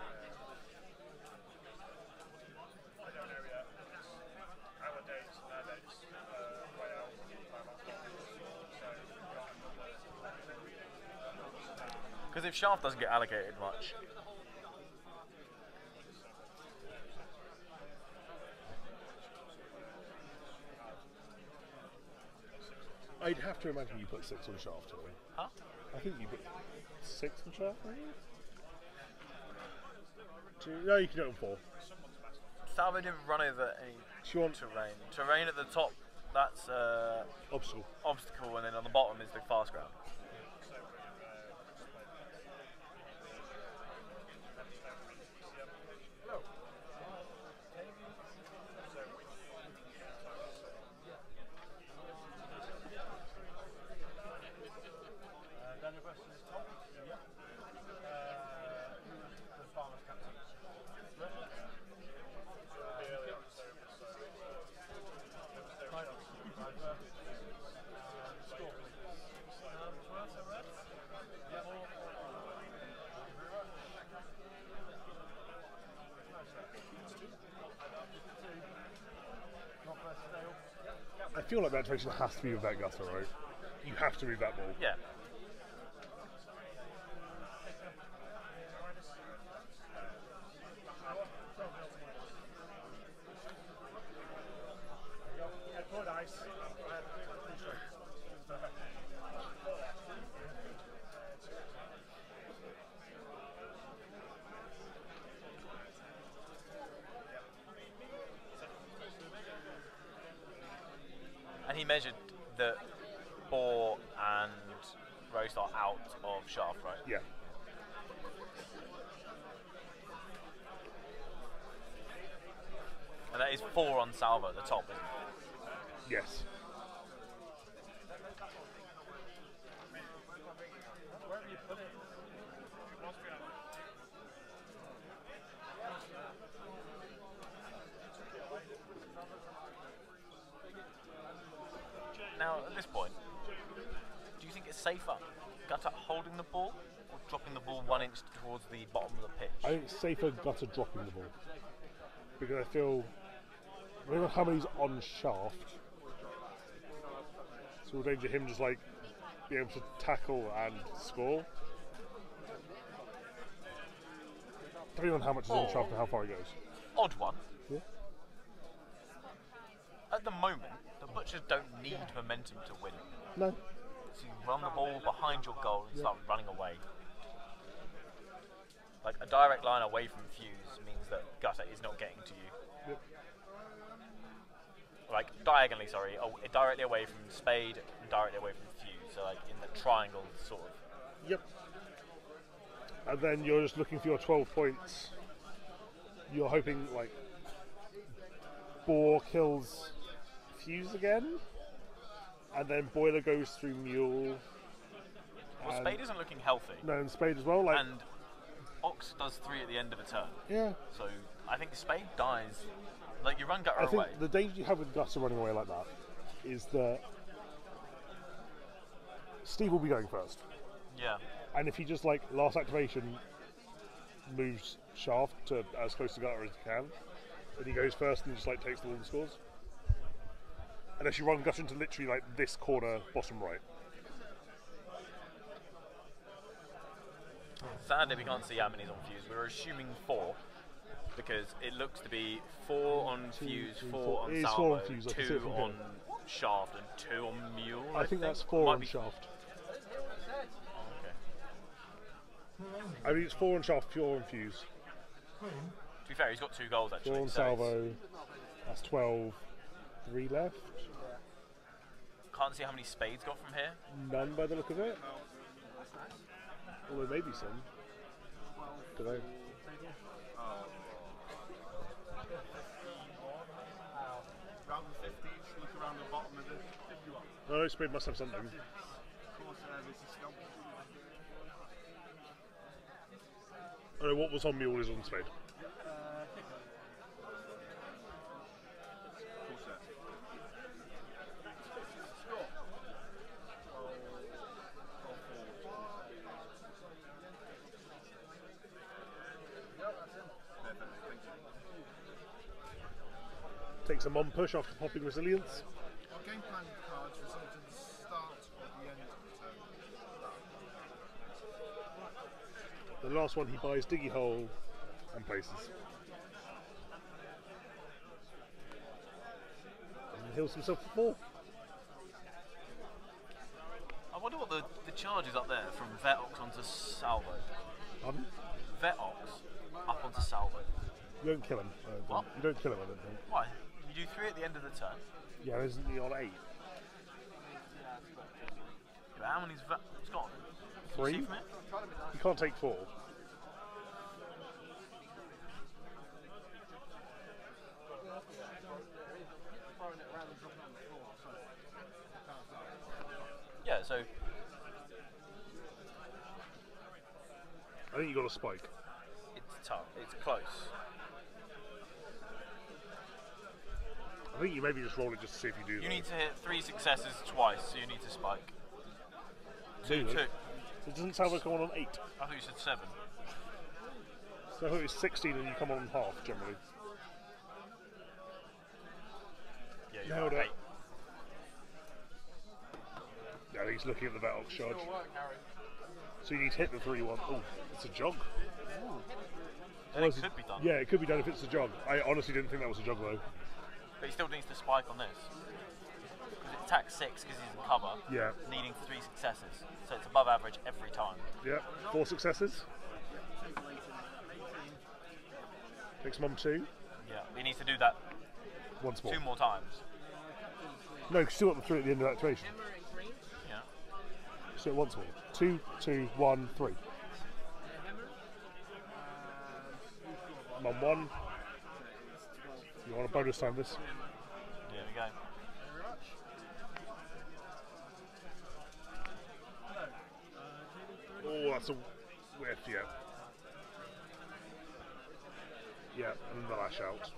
I don't know yet. It's our dates and their dates way out. Because if Shaft doesn't get allocated much, I'd have to imagine you put 6 on Shaft, don't you? huh? I think you put 6 on Shaft, maybe? 2? No, you can do it on 4. Salvo didn't run over any Do you want terrain. Terrain at the top, that's obstacle? obstacle, and then on the bottom is the fast ground. Daniel versus Tom. Yeah. The farmer's captain. Score, I feel like that activation has to be with that Gutter, right? You have to move that ball. Yeah. Good ice. And he measured that Boar and Roast are out of Shaft, right? Yeah. And that is 4 on Salvo at the top, isn't it? Yes. wherever you put it. Now, at this point, do you think it's safer Gutter holding the ball or dropping the ball 1 inch towards the bottom of the pitch? I think it's safer Gutter dropping the ball. Because I feel... Remember how many's on Shaft? So we'll danger him just like being able to tackle and score. Depending on how much is on Shaft and how far he goes. Odd one. Yeah. At the moment, the Butchers don't need momentum to win. No. So you run the ball behind your goal and start running away. Like a direct line away from Fuse means that Gutter is not getting to you. Yep. Like diagonally, sorry, directly away from Spade and directly away from Fuse. So like in the triangle, sort of. Yep. And then you're just looking for your 12 points. You're hoping like Boar kills Fuse again, and then Boiler goes through Mule. Well, Spade isn't looking healthy, No, and Spade as well. Like, and Ox does 3 at the end of a turn. yeah. So I think Spade dies. Like you run Gutter I think away. the danger you have with Gutter running away like that is that Steve will be going first, Yeah. and if he just like last activation moves Shaft to as close to Gutter as he can, then he goes first and just like takes all the scores. Unless you run Gutter into literally like this corner, bottom right. Sadly, we can't see how many's on Fuse. We're assuming 4 because it looks to be 4 on Fuse, 4 on It is Salvo, 4 on Fuse, I can see it 2 from on here. Shaft, and 2 on Mule. I think that's 4 Might on be- Shaft. Okay. I mean, it's 4 on Shaft, 4 on Fuse. To be fair, he's got 2 goals actually. 4 on so it's- Salvo. That's 12. 3 left. Can't see how many spades got from here. None by the look of it. Although maybe some. Don't know. Round the 50s, look around the bottom of the 51. No, spade must have something. Of course, there's a scalp. Oh, what was on mule is on spade. Takes a mom push after popping resilience. Game plan cards result in the start or the end of the turn. The last one he buys Diggy Hole and places. And heals himself for 4. I wonder what the charge is up there from Vetox onto Salvo. Pardon? Vetox up onto Salvo. You don't kill him. What? You don't kill him, I don't think. Why? You do 3 at the end of the turn. Yeah, isn't he on 8? But how many's Vetox got? Can 3? you see from it? You can't take 4. Yeah, so I think you got a spike. it's tough. It's close. I think you maybe just roll it just to see if you do. You need to hit 3 successes twice, so you need to spike. Do Two. it. It doesn't sound like come on 8. I thought you said 7. So I thought it was 16 and you come on half generally. Yeah, Nailed right, it. Yeah, he's looking at the Vetox charge. So you need to hit the 3-1. Oh, it's a jog. Then it could be done. Yeah, it could be done if it's a jog. I honestly didn't think that was a jog though. But he still needs to spike on this. Because it attacks 6 because he's in cover, Yeah. needing 3 successes. So it's above average every time. Yeah. 4 successes. Takes mom 2. Yeah, he needs to do that Once more. 2 more times. No, still got the 3 at the end of that activation. Yeah. So once more. 2, 2, 1, 3. Mom 1. You want a bonus time this? There we go. Oh, that's a whiff, yeah. Yeah, and then the lash out.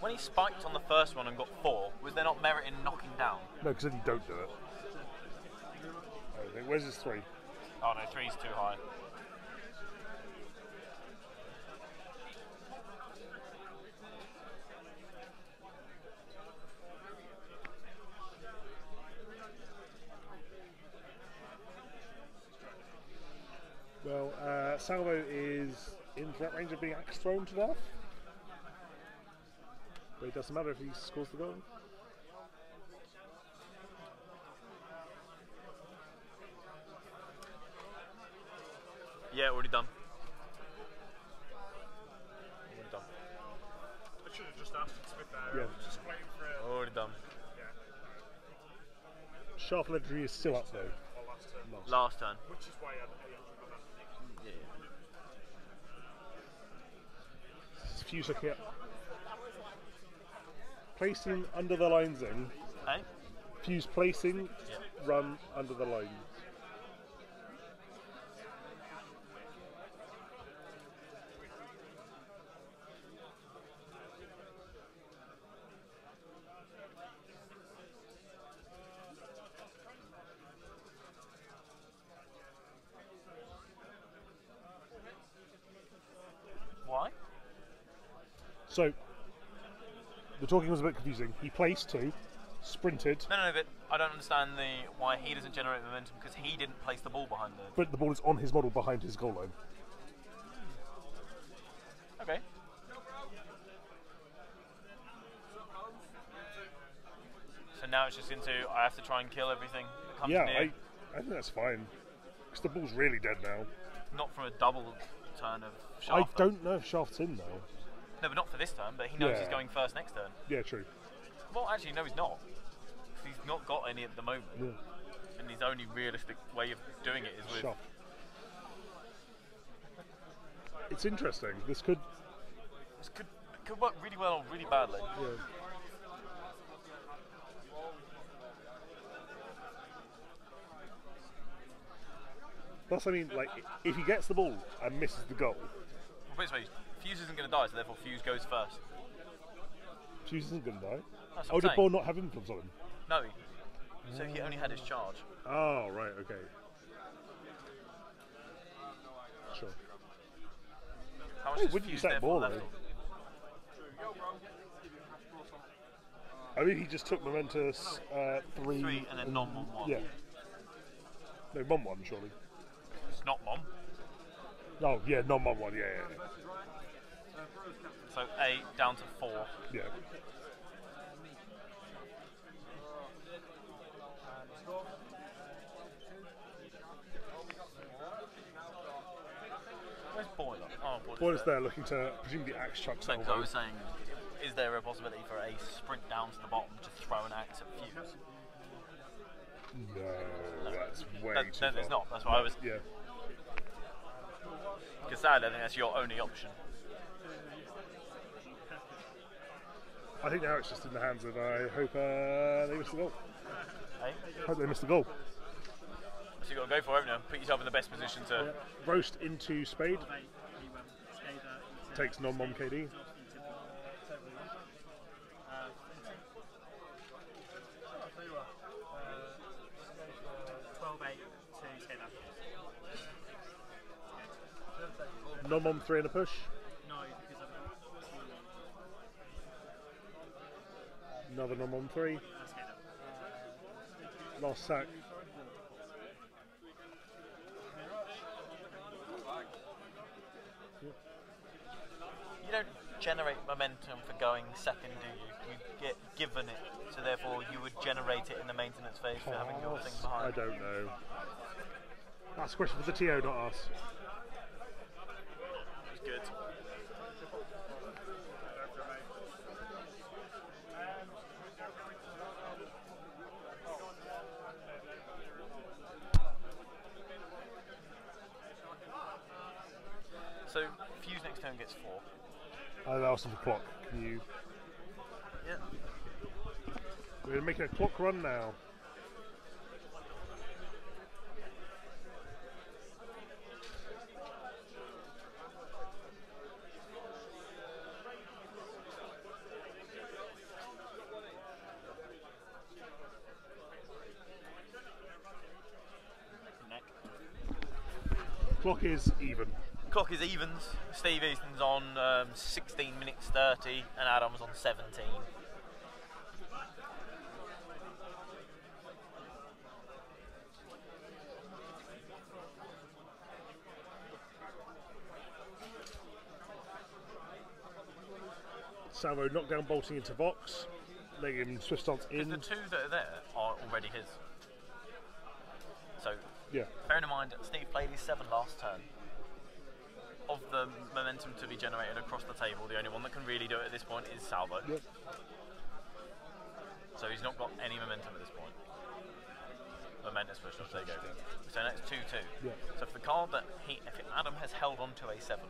When he spiked on the first one and got 4, was there not merit in knocking down? No, because then you don't do it. I think, where's his 3? Oh no, 3's too high. Well, Salvo is in threat range of being axe thrown to death. But it doesn't matter if he scores the goal. Yeah, already done. Already done. I should have just asked it to be fair. Yeah. I was just waiting for it. Already done. Sharp legendary is still up though. Or last turn. Last turn. Which is why I got that. Yeah. Fuse looking at placing under the lines in. Hey? Fuse placing, Yeah. run under the lines. Why? So the talking was a bit confusing. He placed 2, sprinted, No, but I don't understand why he doesn't generate momentum because he didn't place the ball behind it. but the ball is on his model behind his goal line. Okay. So now it's just into I have to try and kill everything that comes Yeah, near. I think that's fine. Because the ball's really dead now. Not from a double turn of I shaft. don't know if Shaft's in though. No, but not for this turn. But he knows he's Yeah. going first next turn. Yeah, true. Well, actually, no, he's not. 'Cause he's not got any at the moment. Yeah. And his only realistic way of doing it is with. Shaft. It's interesting. This could. This could work really well or really badly. Yeah. Plus, I mean, like, if he gets the ball and misses the goal, Well, put it this way, Fuse isn't going to die, so therefore Fuse goes first. Fuse isn't going to die. That's what Oh, I'm did saying. ball not have influence on him? No. So he only had his charge. Oh, right, okay. Sure. How much Hey, does wouldn't you Fuse set therefore ball, left? though? I mean, he just took momentous 3. 3 and then non-1-1. Yeah. No, Mom 1, surely. It's not Mom. Oh, yeah, non Mom 1, yeah. So 8 down to 4. Yeah. Where's Boiler? Oh, Boyle's there looking to presumably axe chuck So I Salvo. was saying, is there a possibility for a sprint down to the bottom to throw an axe at Fuse? No, that's way No, too far. there's not. That's why I was. Yeah. Because sadly, I think that's your only option. I think now it's just in the hands of. I hope they miss the goal. Hey? Hope they miss the goal. So you've got to go for it, haven't you? Put yourself in the best position to. Roast into Spade. Takes non-mom KD. Non-mom 3 and a push. Another non-mom 3. Last sack. You don't generate momentum for going second, do you? You get given it, so therefore you would generate it in the maintenance phase for having your thing I behind. don't know. That's a question for the TO, not us. It's good. So Fuse next turn gets 4. I'll ask them for clock. Can you? Yeah. We're making a clock run now. Neck. Clock is even. Clock is evens. Steve Easton's on 16 minutes 30 and Adam's on 17. Salvo knockdown bolting into Vox. Letting him swift stance Because in. the 2 that are there are already his. So Yeah. bearing in mind, Steve played his 7 last turn. Of the momentum to be generated across the table, the only one that can really do it at this point is Salvo. Yep. So he's not got any momentum at this point. Momentous push ups, there you go. So next 2-2. Yeah. So for the card that if Adam has held on to a 7,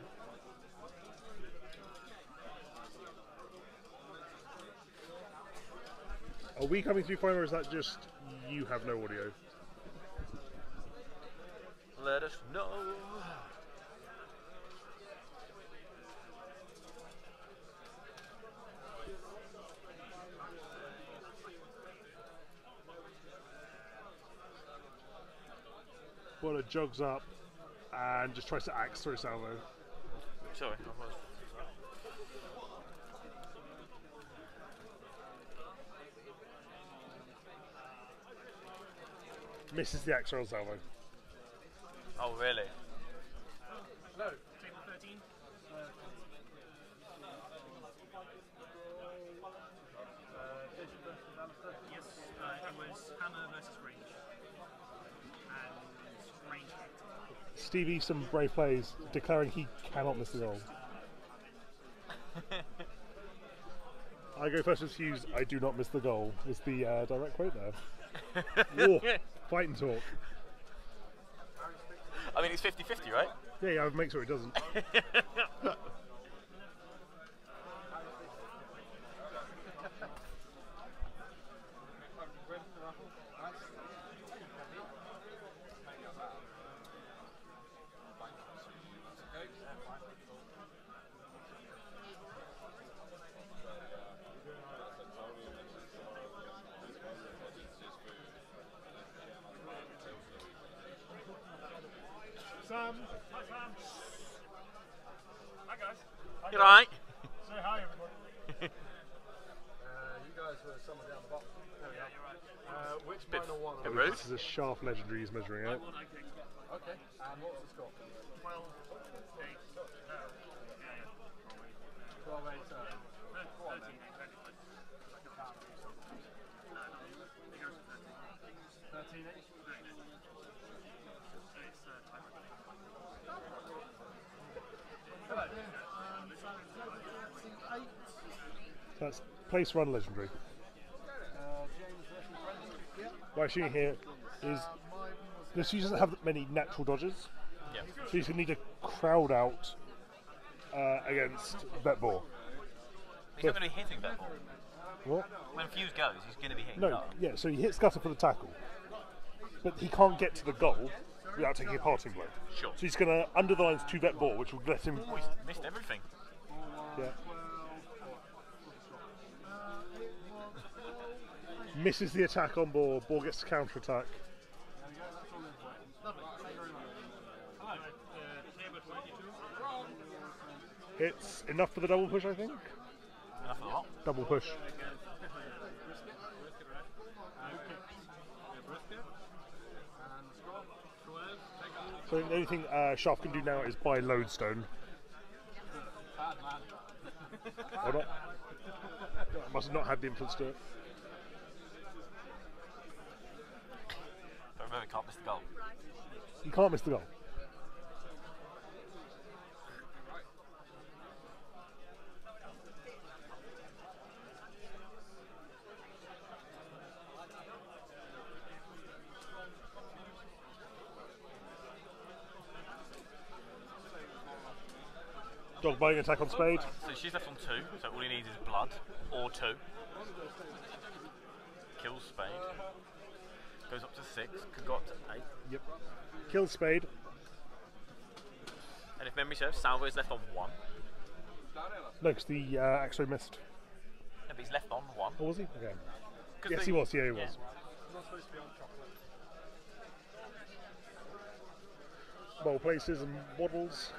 Are we coming through fine, or is that just you have no audio? let us know. Boiler jogs up and just tries to axe through Salvo. Sorry, I was. Misses the axe roll Salvo. Oh, really? Hello, table 13. Yes, it was hammer versus range. Steve Easton, brave plays, declaring he cannot miss the goal. I go first with Hughes, I do not miss the goal, was the direct quote there. Whoa, fight and talk. I mean, it's 50-50, right? Yeah, I'll make sure he doesn't. Sam. Hi, Sam. Hi, guys. You alright? Say hi, everybody. You guys were somewhere down the bottom. Oh, yeah, you're right. Which minor one? Bit rude. This is a Shaft legendary he's measuring out. Okay. And what's the score? 12, 8, no. Yeah, yeah. 12, 8, 13, technically. Like a pound. No, it goes to 13. 13 each? 13 each. It's tiebreaker. So that's place run legendary. James versus Brendan? What I'm shooting here is this user doesn't have many natural dodges, Yeah. so he's going to need to crowd out against Vetbor. He's not going to be hitting that ball. What? When Fuse goes, he's going to be hitting No, that. yeah, so he hits Gutter for the tackle, but he can't get to the goal without taking a parting blow. Sure. So he's going to under the lines to Vetbor, which will let him. Oh, he's missed everything. Yeah. Misses the attack on Bor. Bor gets to counter attack. It's enough for the double push, I think. Enough of the lot. Double push. So the only thing Shaft can do now is buy Lodestone. Or not. Must have not had the influence to do it. But remember, can't miss the goal. You can't miss the goal. Dog buying attack on Spade. So she's left on 2, so all he needs is blood, or 2. Kills Spade. Goes up to 6, could go up to 8. Yep. Kills Spade. And if memory serves, Salvo is left on 1. No, because the X-ray missed. No, but he's left on 1. Or was he? Okay. 'Cause Yes, the- he was. Yeah, he yeah. was. Bowl places and waddles.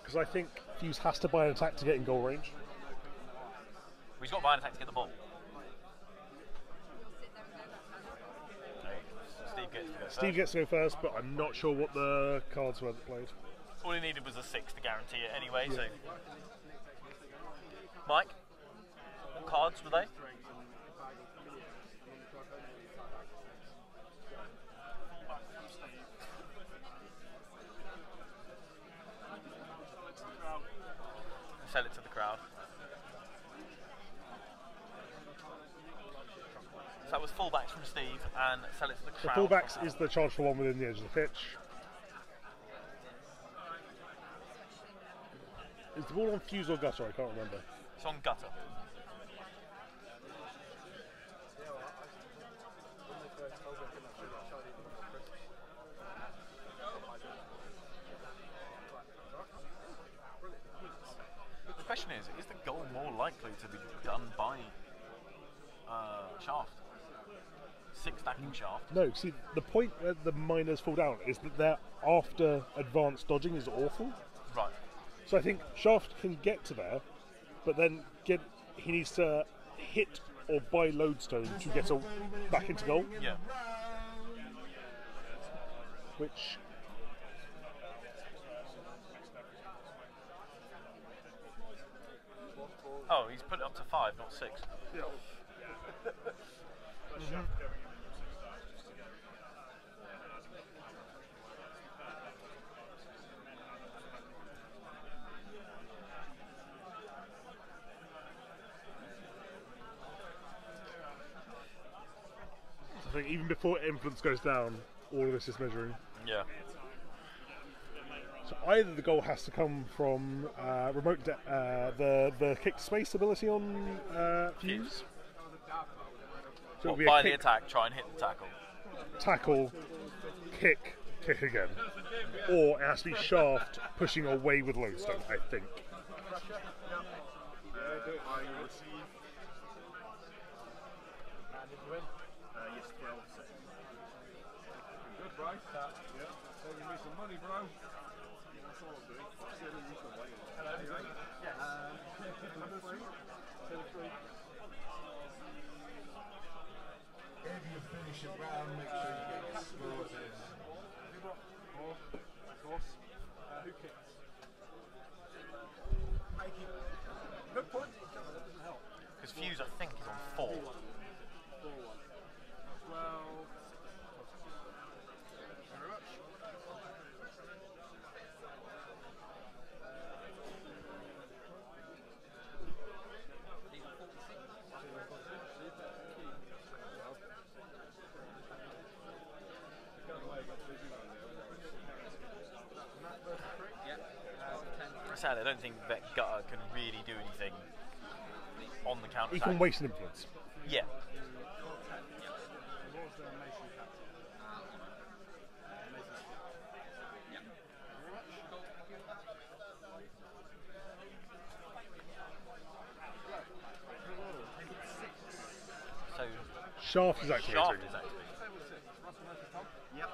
Because I think Fuse has to buy an attack to get in goal range. Well, he's got to buy an attack to get the ball. Okay, so Steve gets to go first. Steve gets to go first, but I'm not sure what the cards were that played. All he needed was a 6 to guarantee it anyway, so... Mike? What cards were they? Sell it to the crowd. So that was fullbacks from Steve and sell it to the The crowd. fullbacks is the charge for one within the edge of the pitch. Is the ball on Fuse or Gutter? I can't remember. It's on gutter. The question is the goal more likely to be done by Shaft? 6 stacking Shaft. No, see, the point where the miners fall down is that their after advanced dodging is awful. Right. So I think Shaft can get to there, but then he needs to hit or buy Lodestone to get back into goal, Yeah. which Oh, he's put it up to 5, not 6. Yeah. I think even before influence goes down, all of this is measuring. Yeah. So either the goal has to come from the kick space ability on Fuse. So it'll be By a the kick, attack, try and hit the tackle. tackle, kick again. Or it has to be Shaft pushing away with Lodestone, I think. Yes, 12. Good, bro. Yeah. Saving me some money, bro. That's all I'm doing. Saving you some money. Hello. Yes. If you finish a round, make sure you get your scores in. Four. Of course. Who kicks? I kick. Good point. That doesn't help. Because Fuse, I think, is on 4. 4-1. 12. Very much. Sad, I don't think that Gutter can really do anything on the counter He attack. can waste an influence. Yeah. So Shaft is activating. Shaft is activated. Yep.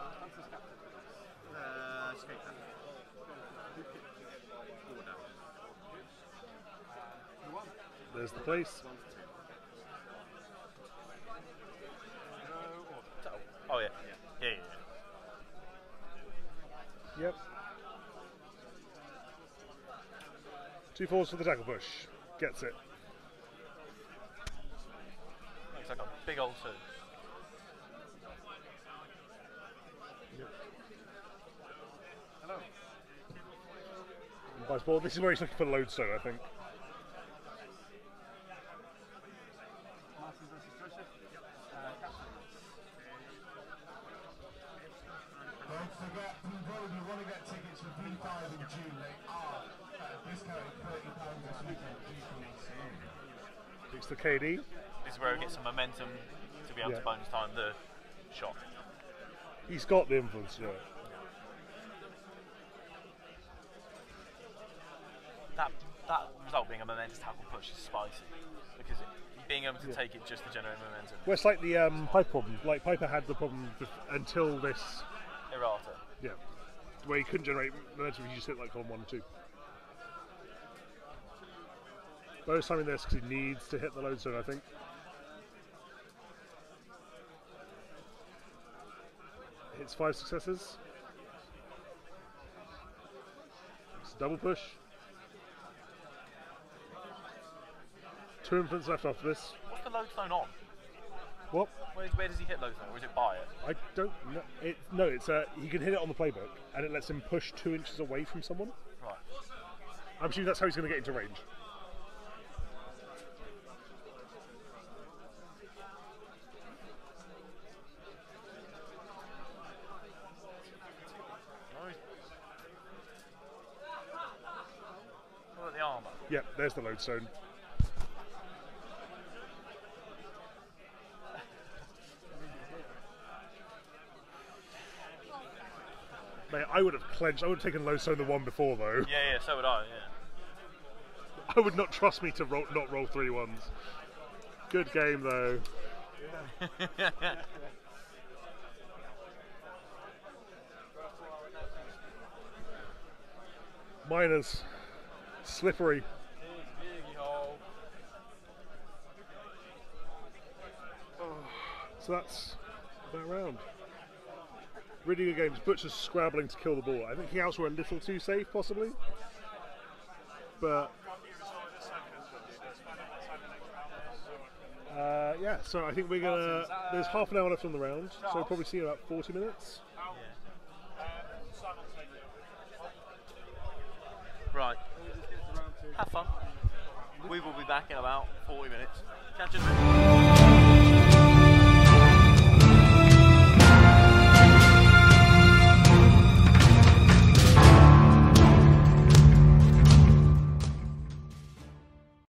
Escape that. There's the place. Oh yeah. Yeah. Yep. 2 4s for the tackle push. Gets it. Looks like a big old 2. And buys ball. This is where he's looking for Lodestone, I think. Martin versus Joseph. Don't forget, people, if you want to get tickets for V5 in June, they are discounted £30 this weekend. It's the KD. This is where he gets some momentum to be able to Yeah. bonus time the shot. He's got the influence, yeah. That result being a momentous tackle push is spicy because being able to take it just to generate momentum. Well, it's like the Piper problem. Like Piper had the problem until this, Errata. yeah, where he couldn't generate momentum. He just hit like column 1 and 2. Bonus timing this because he needs to hit the Lodestone, I think. Hits 5 successes. It's a double push. 2 influence left after this. What's the lodestone on? What? Where does he hit lodestone, or is it by it? I don't know. No, it's he can hit it on the playbook, and it lets him push 2 inches away from someone. Right. I'm assuming that's how he's going to get into range. What about the armour? Yeah, there's the Lodestone. Mate, I would have clenched. I would have taken Lodestone the one before, though. Yeah, so would I, yeah. I would not trust me to not roll 3 ones. Good game, though. Miners. Slippery. Biggie hole. So that's that round. Really good games. Butchers scrabbling to kill the ball. I think House were a little too safe, possibly. But so I think we're gonna. There's half an hour left on the round, so we'll probably see you in about 40 minutes. Right. Have fun. We will be back in about 40 minutes. Catch you in a bit.